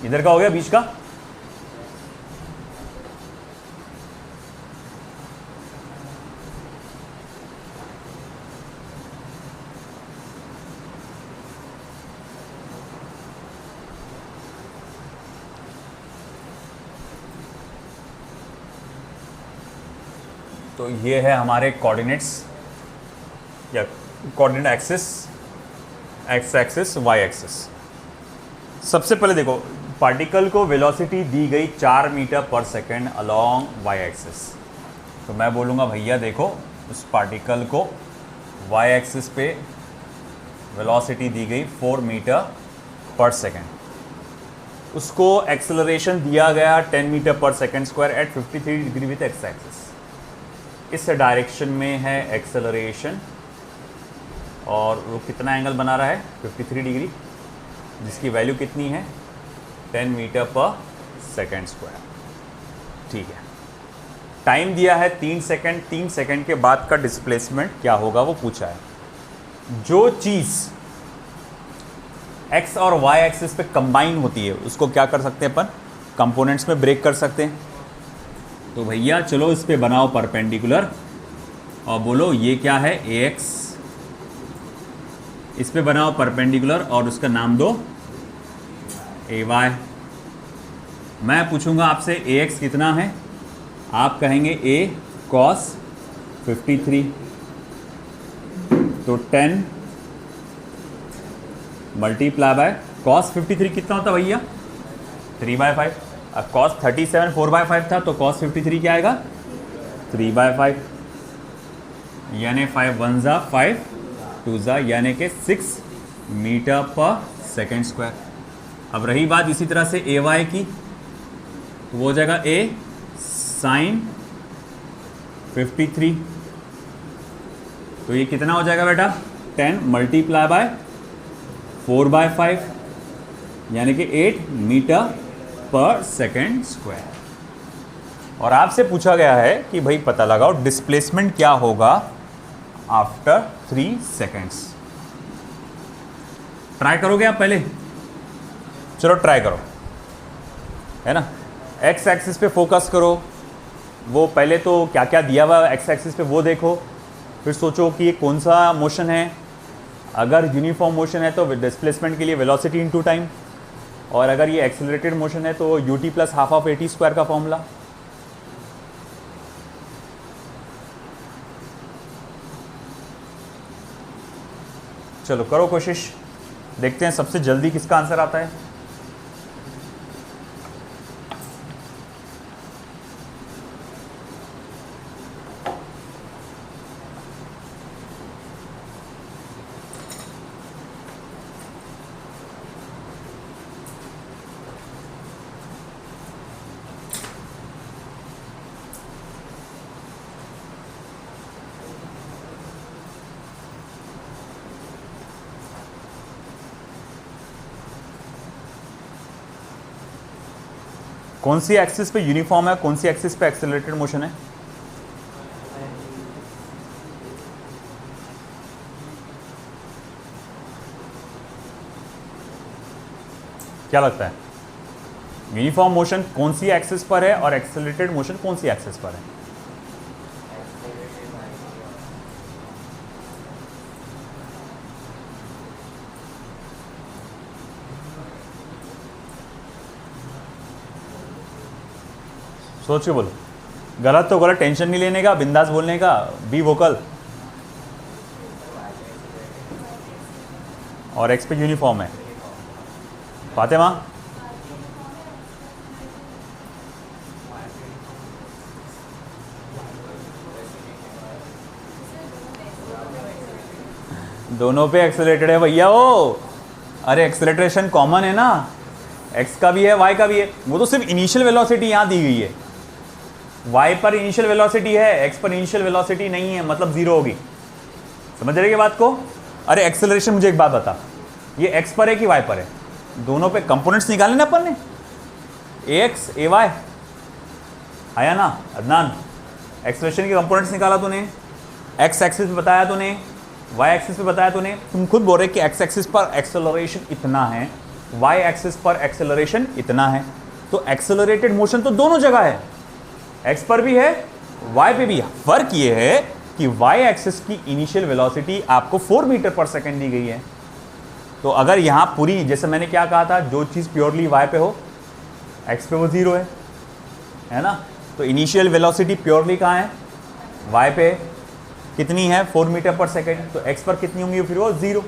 इधर का हो गया बीच का. तो ये है हमारे कोऑर्डिनेट्स या coordinate axis, x axis, y axis. सबसे पहले देखो, पार्टिकल को वेलोसिटी दी गई 4 metre per second along y axis. तो मैं बोलूँगा भैया देखो, उस पार्टिकल को वाई एक्सिस पे वेलोसिटी दी गई 4 मीटर पर सेकेंड. उसको एक्सेलरेशन दिया गया 10 metre per second square at 53 degree with x axis. इस डायरेक्शन में है एक्सेलरेशन और वो कितना एंगल बना रहा है 53 डिग्री, जिसकी वैल्यू कितनी है 10 मीटर पर सेकेंड स्क्वायर. ठीक है, टाइम दिया है 3 सेकेंड. 3 सेकेंड के बाद का डिस्प्लेसमेंट क्या होगा वो पूछा है. जो चीज़ एक्स और वाई एक्सिस पे कंबाइन होती है उसको क्या कर सकते हैं अपन, कंपोनेंट्स में ब्रेक कर सकते हैं. तो भैया चलो इस पे बनाओ परपेंडिकुलर और बोलो ये क्या है AX, इस पे बनाओ परपेंडिकुलर और उसका नाम दो AY. मैं पूछूंगा आपसे AX कितना है, आप कहेंगे A cos 53. तो 10 मल्टीप्लाई बाय cos 53 कितना होता भैया 3/5. अब cos 37 4/5 था तो cos 53 क्या आएगा 3/5, यानी 5 1 जा 5 2 जा यानी कि 6 मीटर पर सेकेंड स्क्वायर. अब रही बात इसी तरह से AY की, तो वो हो जाएगा A sin 53. तो ये कितना हो जाएगा बेटा 10 मल्टीप्लाई बाय 4/5 यानी कि 8 मीटर पर सेकेंड स्क्वायर. और आपसे पूछा गया है कि भाई पता लगाओ डिस्प्लेसमेंट क्या होगा आफ्टर 3 सेकेंड्स. ट्राई करोगे आप पहले, चलो ट्राई करो, है ना. एक्स एक्सिस पे फोकस करो, वो पहले तो क्या क्या दिया हुआ एक्स एक्सिस पे वो देखो, फिर सोचो कि ये कौन सा मोशन है। अगर यूनिफॉर्म मोशन है तो डिस्प्लेसमेंट के लिए वेलोसिटी इनटू टाइम, और अगर ये एक्सेलरेटेड मोशन है तो ut plus half of at square का फॉर्मूला। चलो करो कोशिश, देखते हैं सबसे जल्दी किसका आंसर आता है। कौन सी एक्सिस पे यूनिफॉर्म है, कौन सी एक्सिस पे एक्सेलरेटेड मोशन है? क्या लगता है यूनिफॉर्म मोशन कौन सी एक्सिस पर है और एक्सेलरेटेड मोशन कौन सी एक्सिस पर है? सोच के बोलो, गलत तो गलत, टेंशन नहीं लेने का, बिंदास बोलने का, बी वोकल। और एक्स पे यूनिफॉर्म है। फातिमा, दोनों पे एक्सेलरेटेड है भैया वो। अरे एक्सेलरेशन कॉमन है ना, एक्स का भी है वाई का भी है। वो तो सिर्फ इनिशियल वेलोसिटी यहाँ दी गई है, y पर इनिशियल वेलोसिटी है, x पर इनिशियल वेलोसिटी नहीं है, मतलब जीरो होगी। समझ रहे बात को? अरे एक्सेलरेशन, मुझे एक बात बता, ये x पर है कि y पर है? दोनों पे कंपोनेंट्स निकाले ना अपन ने, ax ay आया ना अदनान? एक्सेलरेशन के कंपोनेंट्स निकाला तूने, x एक्सिस पे बताया तूने, y एक्सिस पे बताया तूने। तुम खुद बोल रहे कि x एक्सिस पर एक्सेलरेशन इतना है, y एक्सिस पर एक्सेलरेशन इतना है, तो एक्सेलरेटेड मोशन तो दोनों जगह है, x पर भी है y पे भी है। फर्क ये है कि y एक्सिस की इनिशियल वेलोसिटी आपको 4 मीटर पर सेकंड दी गई है। तो अगर यहां पूरी, जैसे मैंने क्या कहा था, जो चीज प्योरली y पे हो x पे वो जीरो है ना? तो इनिशियल वेलोसिटी प्योरली कहाँ है? y पे कितनी है? 4 मीटर पर सेकंड। तो x पर कितनी होंगी फिर? वो जीरो।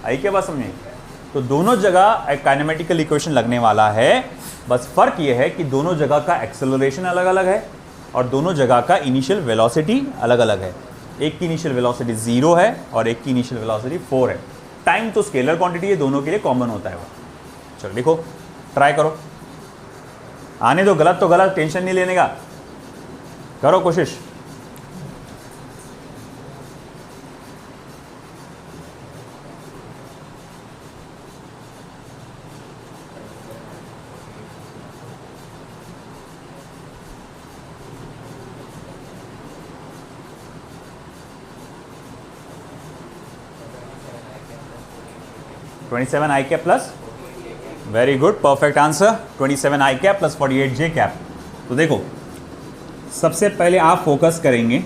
आई क्या बात समझे? तो दोनों जगह एक काइनेमेटिकल इक्वेशन लगने वाला है, बस फर्क ये है कि दोनों जगह का एक्सेलरेशन अलग अलग है और दोनों जगह का इनिशियल वेलोसिटी अलग अलग है। एक की इनिशियल वेलोसिटी 0 है और एक की इनिशियल वेलोसिटी 4 है। टाइम तो स्केलर क्वांटिटी है, दोनों के लिए कॉमन होता है वो। चलो देखो, ट्राई करो, आने दो, गलत तो गलत, टेंशन नहीं लेने का, करो कोशिश। $27 i cap plus, very good, perfect answer, 27 i cap plus 48 j cap. तो देखो, सबसे पहले आप फोकस करेंगे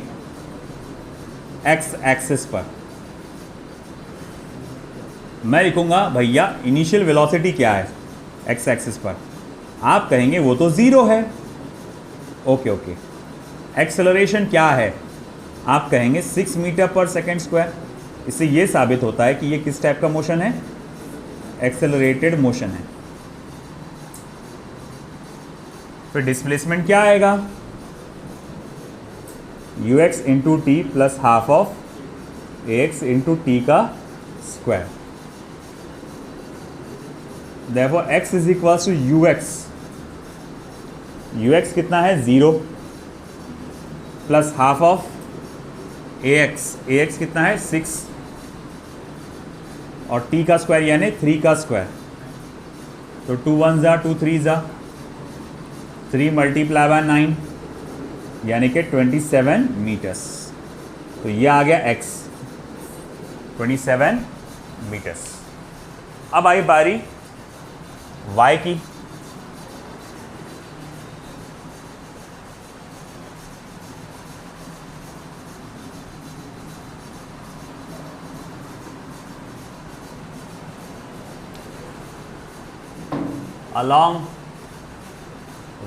x एक्सिस पर। मैं लिखूंगा भैया इनिशियल वेलोसिटी क्या है x एक्सिस पर, आप कहेंगे वो तो जीरो है। ओके ओके, एक्सेलरेशन क्या है? आप कहेंगे 6 मीटर पर सेकेंड स्क्वायर। इससे ये साबित होता है कि ये किस टाइप का मोशन है? एक्सेलरेटेड मोशन है। फिर डिस्प्लेसमेंट क्या आएगा? ux into t plus half of ax into t का square. Therefore x is equal to ux कितना है? 0 प्लस हाफ ऑफ ax कितना है? 6 और t का स्क्वायर यानी 3 का स्क्वायर। तो 2 1 जा 2 3 जा 3 मल्टीप्लाई बाय 9 यानी कि 27 मीटर्स। तो ये आ गया x, 27 मीटर्स। अब आई बारी y की। along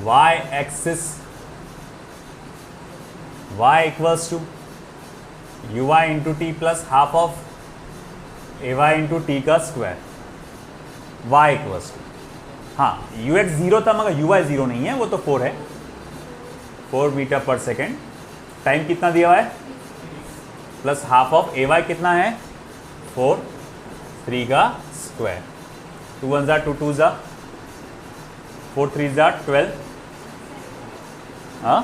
y axis y equals to uy into t plus half of ay into t का स्क्वायर, y equals to, हाँ ux 0 था मगर uy 0 नहीं है, वो तो 4 है, 4 मीटर पर सेकेंड। टाइम कितना दिया हुआ है, प्लस हाफ ऑफ ay कितना है 4, 3 का स्क्वायर, 2 1 ज़ा 2 2 ज़ा 4 3 ज़ा 12, हाँ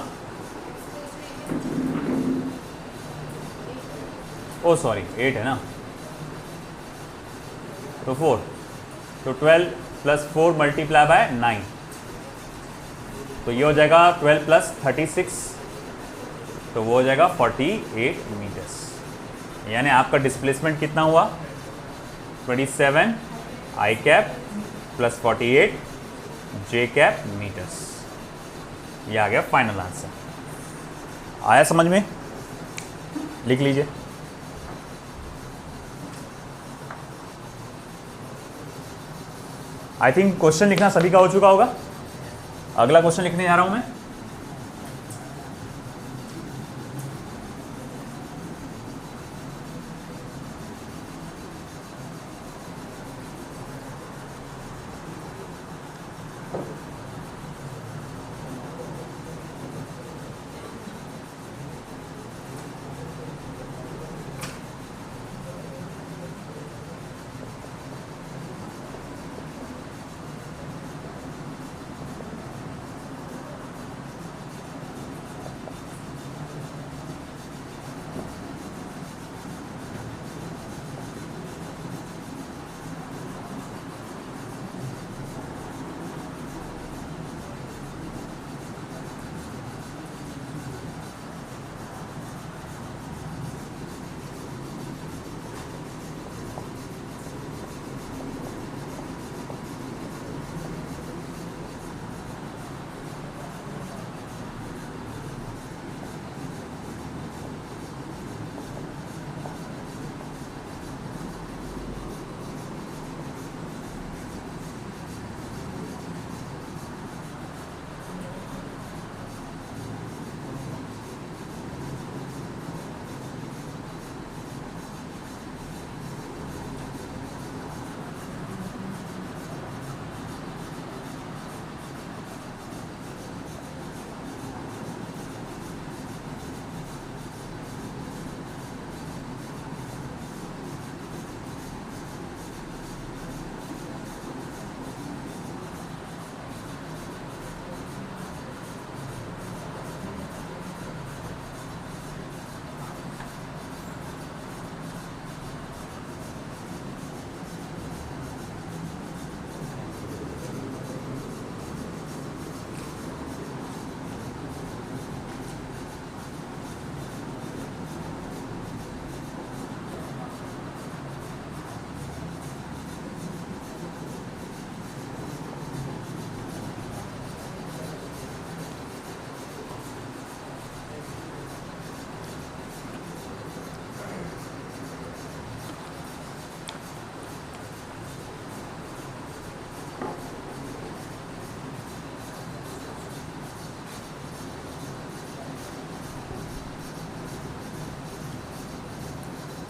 ओ सॉरी 8 है ना, तो 4, तो 12 प्लस 4 मल्टीप्लाई बाय 9, तो ये हो जाएगा 12 प्लस 36, तो वो हो जाएगा 48 मीटर्स। यानी आपका डिस्प्लेसमेंट कितना हुआ 27 आई कैप प्लस 48 जे कैप मीटर्स। ये आ गया फाइनल आंसर। आया समझ में, लिख लीजिए। आई थिंक क्वेश्चन लिखना सभी का हो चुका होगा। अगला क्वेश्चन लिखने जा रहा हूं मैं।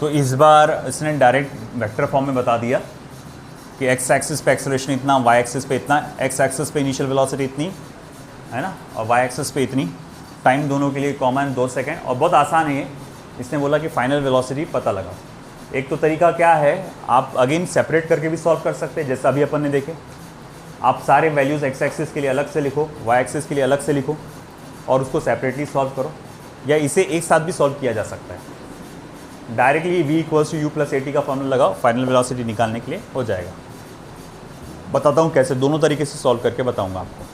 तो इस बार इसने डायरेक्ट वेक्टर फॉर्म में बता दिया कि एक्स एक्सिस पे एक्सेलरेशन इतना, वाई एक्सिस पे इतना, एक्स एक्सिस पे इनिशियल वेलोसिटी इतनी है ना, और वाई एक्सिस पे इतनी, टाइम दोनों के लिए कॉमन 2 सेकेंड, और बहुत आसान है ये। इसने बोला कि फाइनल वेलोसिटी पता लगाओ। एक तो तरीका क्या है, आप अगेन सेपरेट करके भी सॉल्व कर सकते हैं, जैसा अभी अपन ने देखे। आप सारे वैल्यूज़ एक्स एक्सिस के लिए अलग से लिखो, वाई एक्सिस के लिए अलग से लिखो, और उसको सेपरेटली सॉल्व करो, या इसे एक साथ भी सॉल्व किया जा सकता है। Directly v equals to u plus a t का फॉर्मूला लगाओ, फाइनल वेलोसिटी निकालने के लिए हो जाएगा। बताता हूँ कैसे, दोनों तरीके से सॉल्व करके बताऊँगा आपको।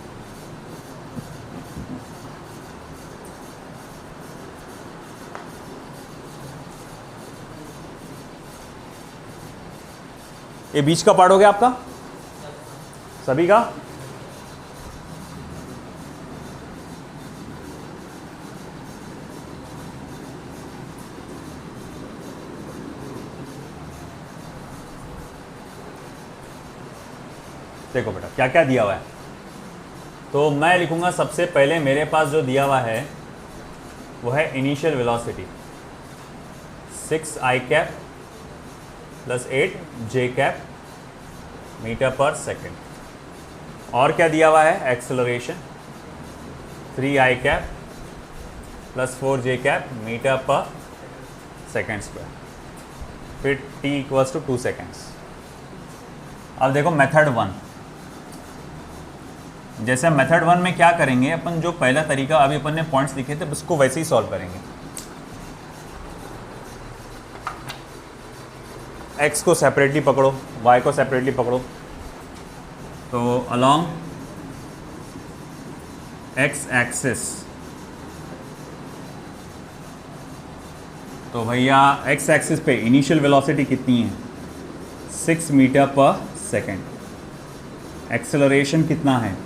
ये बीच का पार्ट हो गया आपका सभी का। देखो बेटा क्या क्या दिया हुआ है, तो मैं लिखूंगा सबसे पहले मेरे पास जो दिया हुआ है वो है initial velocity 6i cap plus 8j cap metre per second. और क्या दिया हुआ है, acceleration 3i cap plus 4j cap metre per second square, फिर t इक्वल्स टू 2 सेकेंड्स। अब देखो मेथड 1, जैसे मेथड 1 में क्या करेंगे अपन, जो पहला तरीका अभी अपन ने पॉइंट्स लिखे थे उसको वैसे ही सॉल्व करेंगे। x को सेपरेटली पकड़ो, y को सेपरेटली पकड़ो, तो अलोंग x एक्सिस, तो भैया x एक्सिस पे इनिशियल वेलोसिटी कितनी है 6 मीटर पर सेकेंड, एक्सेलरेशन कितना है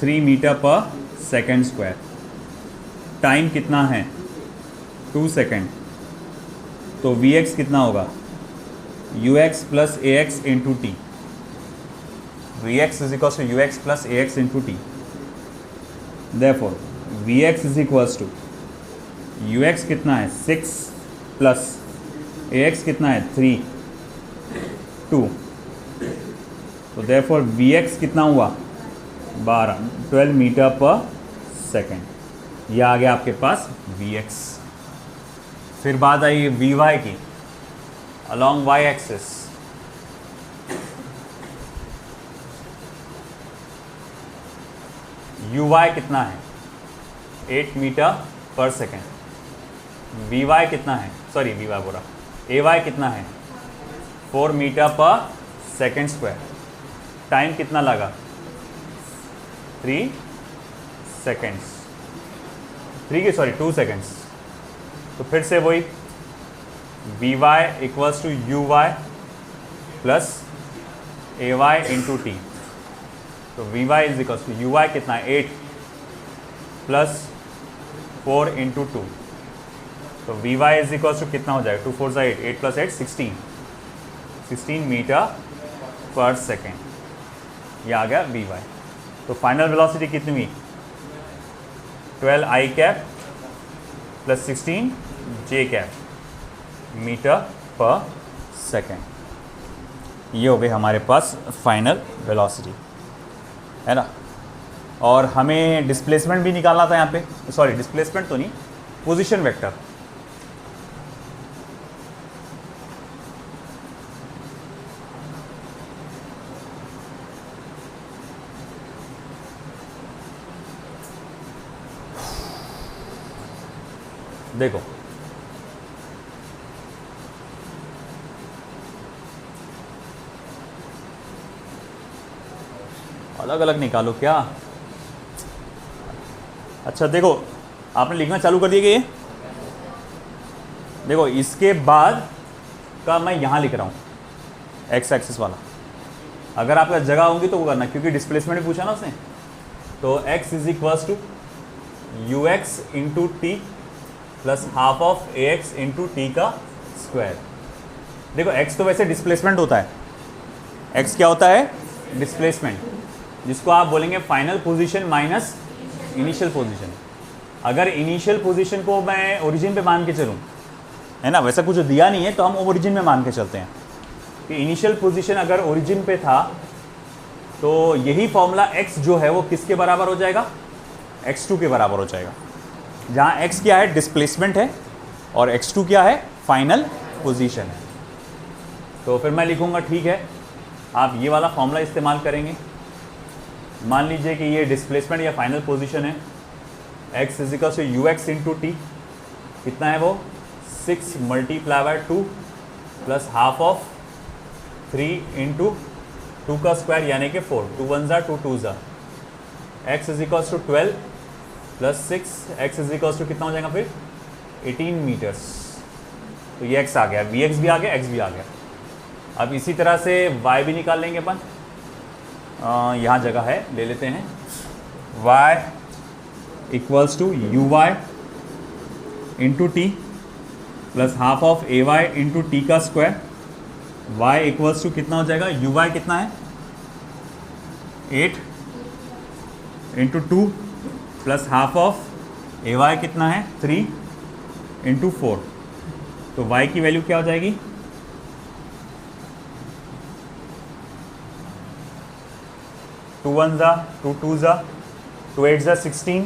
3 metre per second square, time कितना है 2 सेकेंड, तो Vx कितना होगा ux plus a x into t, Vx is equals to ux plus a x into t, therefore Vx is equals to ux कितना है 6 plus a x कितना है 3 2, तो देयरफॉर Vx कितना हुआ 12 मीटर पर सेकेंड, ये आ गया आपके पास Vx। फिर बात आई Vy की, अलोंग y एक्सिस, Uy कितना है 8 मीटर पर सेकेंड, Vy कितना है, सॉरी Vy बोल रहा, Ay कितना है 4 metre per second square, time कितना लगा 3 सेकेंड्स, 2 सेकेंड्स, तो फिर से वही Vy equals to Uy plus Ay into t, तो Vy is equals to Uy कितना है 8 प्लस 4 इंटू 2, तो Vy इज इक्वल्स टू कितना हो जाएगा 2 4 8, 8 प्लस 8 16 मीटर पर सेकेंड, ये आ गया Vy। तो फाइनल वेलोसिटी कितनी हुई 12i cap plus 16j cap metre per second, ये हो गई हमारे पास फाइनल वेलोसिटी, है ना। और हमें डिस्प्लेसमेंट भी निकालना था यहाँ पे, सॉरी डिस्प्लेसमेंट तो नहीं, पोजीशन वेक्टर। देखो अलग अलग निकालो क्या, अच्छा देखो आपने लिखना चालू कर दिया कि ये देखो, इसके बाद का मैं यहाँ लिख रहा हूँ एक्स एक्सिस वाला, अगर आपका जगह होगी तो वो करना, क्योंकि डिस्प्लेसमेंट भी पूछा ना उसने, तो x is equals to u x into t plus half of a x into t का स्क्वायर। देखो x तो वैसे डिस्प्लेसमेंट होता है, x क्या होता है डिस्प्लेसमेंट, जिसको आप बोलेंगे final position minus initial position. अगर इनिशियल पोजीशन को मैं ओरिजिन पे मान के चलूँ, है ना, वैसा कुछ दिया नहीं है तो हम ओरिजिन में मान के चलते हैं कि इनिशियल पोजीशन अगर ओरिजिन पे था तो यही फॉर्मूला x जो है वो किसके बराबर हो जाएगा, x2 के बराबर हो जाएगा, जहाँ x क्या है डिस्प्लेसमेंट है और x2 क्या है फाइनल पोजीशन है। तो फिर मैं लिखूँगा ठीक है, आप ये वाला फॉर्मूला इस्तेमाल करेंगे। मान लीजिए कि ये डिस्प्लेसमेंट या फाइनल पोजीशन है, x is equal to u x into t, कितना है वो 6 multiply by 2 plus half of 3 into 2 का स्क्वायर यानी कि 4, 2 1 ज़ा 2 2 ज़ा, x is equal to 12 plus 6, x is equal to कितना हो जाएगा फिर 18 मीटर्स। तो ये x आ गया, vx भी आ गया, x भी आ गया। अब इसी तरह से y भी निकाल लेंगे अपन, यहाँ जगह है ले लेते हैं, y equals to u y into t plus half of a y into t का स्क्वायर, y इक्वल्स टू कितना हो जाएगा, यू वाई कितना है 8 into 2 plus half of ay कितना है 3 इंटू 4, तो y की वैल्यू क्या हो जाएगी 2 1 ज़ा 2 2 ज़ा 2 8 ज़ा 16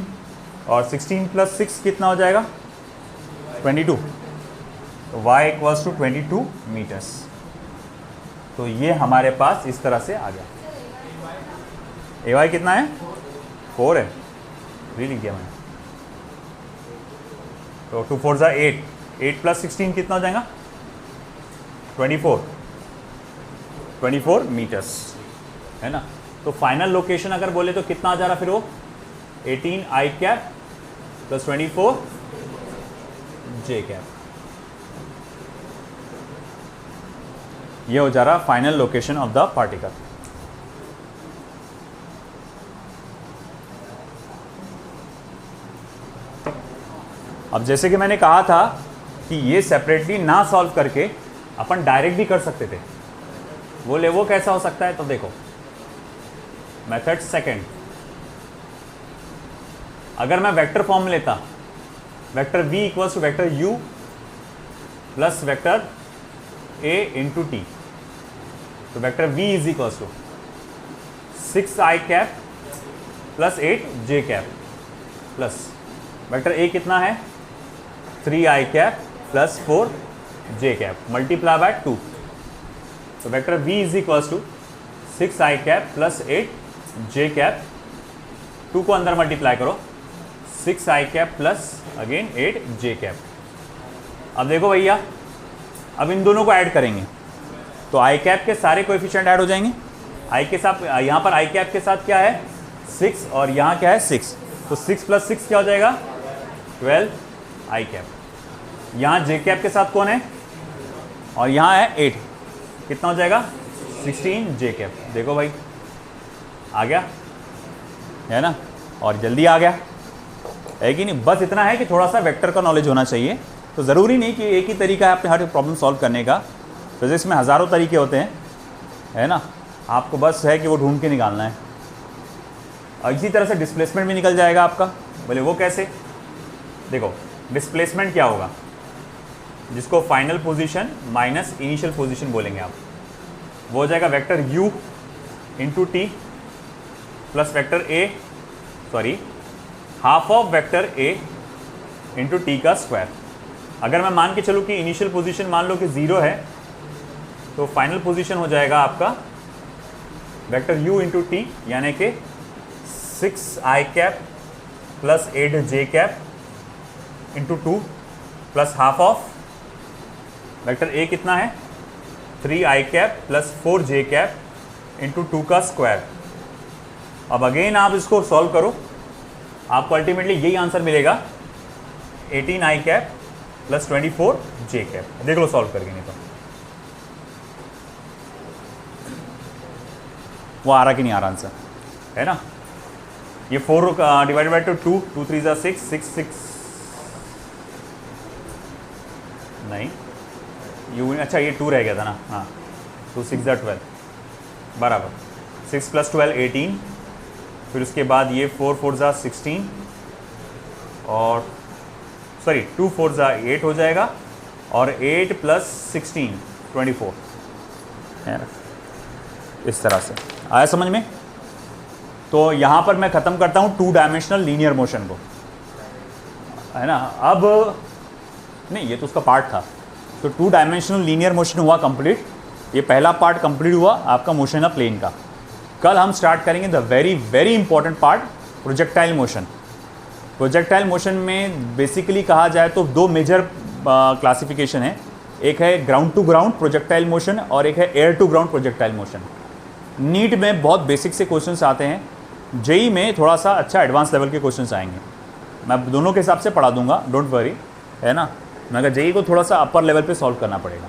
और 16 प्लस 6 कितना हो जाएगा 22, तो y इक्वल्स टू 22 मीटर्स। तो ये हमारे पास इस तरह से आ गया। ay कितना है 4 है, लिख दिया मैंने। तो 2 4 ज़ा 8, 8 प्लस 16 कितना हो जाएगा 24 मीटर्स, है ना। तो फाइनल लोकेशन अगर बोले तो कितना आ जा रहा फिर वो 18 i cap plus 24 j cap, ये हो जा रहा final location of the particle. अब जैसे कि मैंने कहा था कि ये सेपरेटली ना सॉल्व करके अपन डायरेक्ट भी कर सकते थे, वो कैसा हो सकता है, तो देखो मेथड सेकंड, अगर मैं वेक्टर फॉर्म में लेता vector v equals to vector u plus vector a into t, तो vector v is equals to 6i cap plus 8j cap plus vector a कितना है 3i cap plus 4j cap multiply by 2, तो vector v is equals to 6i cap plus 8j cap, 2 को अंदर multiply करो 6i cap plus again 8j cap. अब देखो भैया, अब इन दोनों को ऐड करेंगे तो i कैप के सारे कोएफिशिएंट ऐड हो जाएंगे। i के साथ यहाँ पर i कैप के साथ क्या है 6 और यहाँ क्या है 6, तो 6 प्लस 6 क्या हो जाएगा 12 i कैप। यहाँ j कैप के साथ कौन है और यहाँ है 8, कितना हो जाएगा 16 j कैप। देखो भाई आ गया, है ना, और जल्दी आ गया, है कि नहीं। बस इतना है कि थोड़ा सा वेक्टर का नॉलेज होना चाहिए। तो ज़रूरी नहीं कि एक ही तरीका है अपने हर प्रॉब्लम सॉल्व करने का, फिजिक्स में हज़ारों तरीके होते हैं, है ना। आपको बस है कि वो ढूंढ के निकालना है। और इसी तरह से डिस्प्लेसमेंट भी निकल जाएगा आपका। बोले वो कैसे, देखो डिस्प्लेसमेंट क्या होगा, जिसको final position minus initial position बोलेंगे आप, वो हो जाएगा vector u into t plus vector a, sorry half of vector a into t का स्क्वायर। अगर मैं मान के चलूँ कि इनिशियल पोजीशन मान लो कि 0 है, तो फाइनल पोजीशन हो जाएगा आपका वेक्टर u इंटू टी यानी कि 6i cap plus 8j cap into 2 plus half of vector a कितना है 3i cap plus 4j cap into 2 का स्क्वायर। अब अगेन आप इसको सॉल्व करो, आपको अल्टीमेटली यही आंसर मिलेगा 18i cap plus 24j cap. देख लो सॉल्व करके, नहीं तो वो आ रहा कि नहीं आ रहा आंसर, है ना। ये 4 डिवाइडेड बाई 2, 2 3 ज़ा 6, 6 6 नहीं यू, अच्छा ये 2 रह गया था ना, हाँ 2 6 ज़ा 12 बराबर 6 प्लस 12 18, फिर उसके बाद ये 4 4 ज़ा 16 और सॉरी 2 4 ज़ा 8 हो जाएगा और 8 प्लस 16 24, है ना। इस तरह से आया समझ में। तो यहाँ पर मैं ख़त्म करता हूँ 2 डायमेंशनल लीनियर मोशन को, है ना। अब नहीं, ये तो उसका पार्ट था। तो 2 डायमेंशनल लीनियर मोशन हुआ कंप्लीट, ये पहला पार्ट कंप्लीट हुआ आपका मोशन ऑफ प्लेन का। कल हम स्टार्ट करेंगे the very very important part projectile motion. Projectile motion में बेसिकली कहा जाए तो 2 मेजर क्लासिफिकेशन है, एक है ground to ground projectile motion और एक है air to ground projectile motion. NEET में बहुत बेसिक से क्वेश्चंस आते हैं, जेई में थोड़ा सा अच्छा एडवांस लेवल के क्वेश्चंस आएंगे। मैं दोनों के हिसाब से पढ़ा दूंगा, डोंट वरी, है ना। मगर जेई को थोड़ा सा अपर लेवल पे सॉल्व करना पड़ेगा।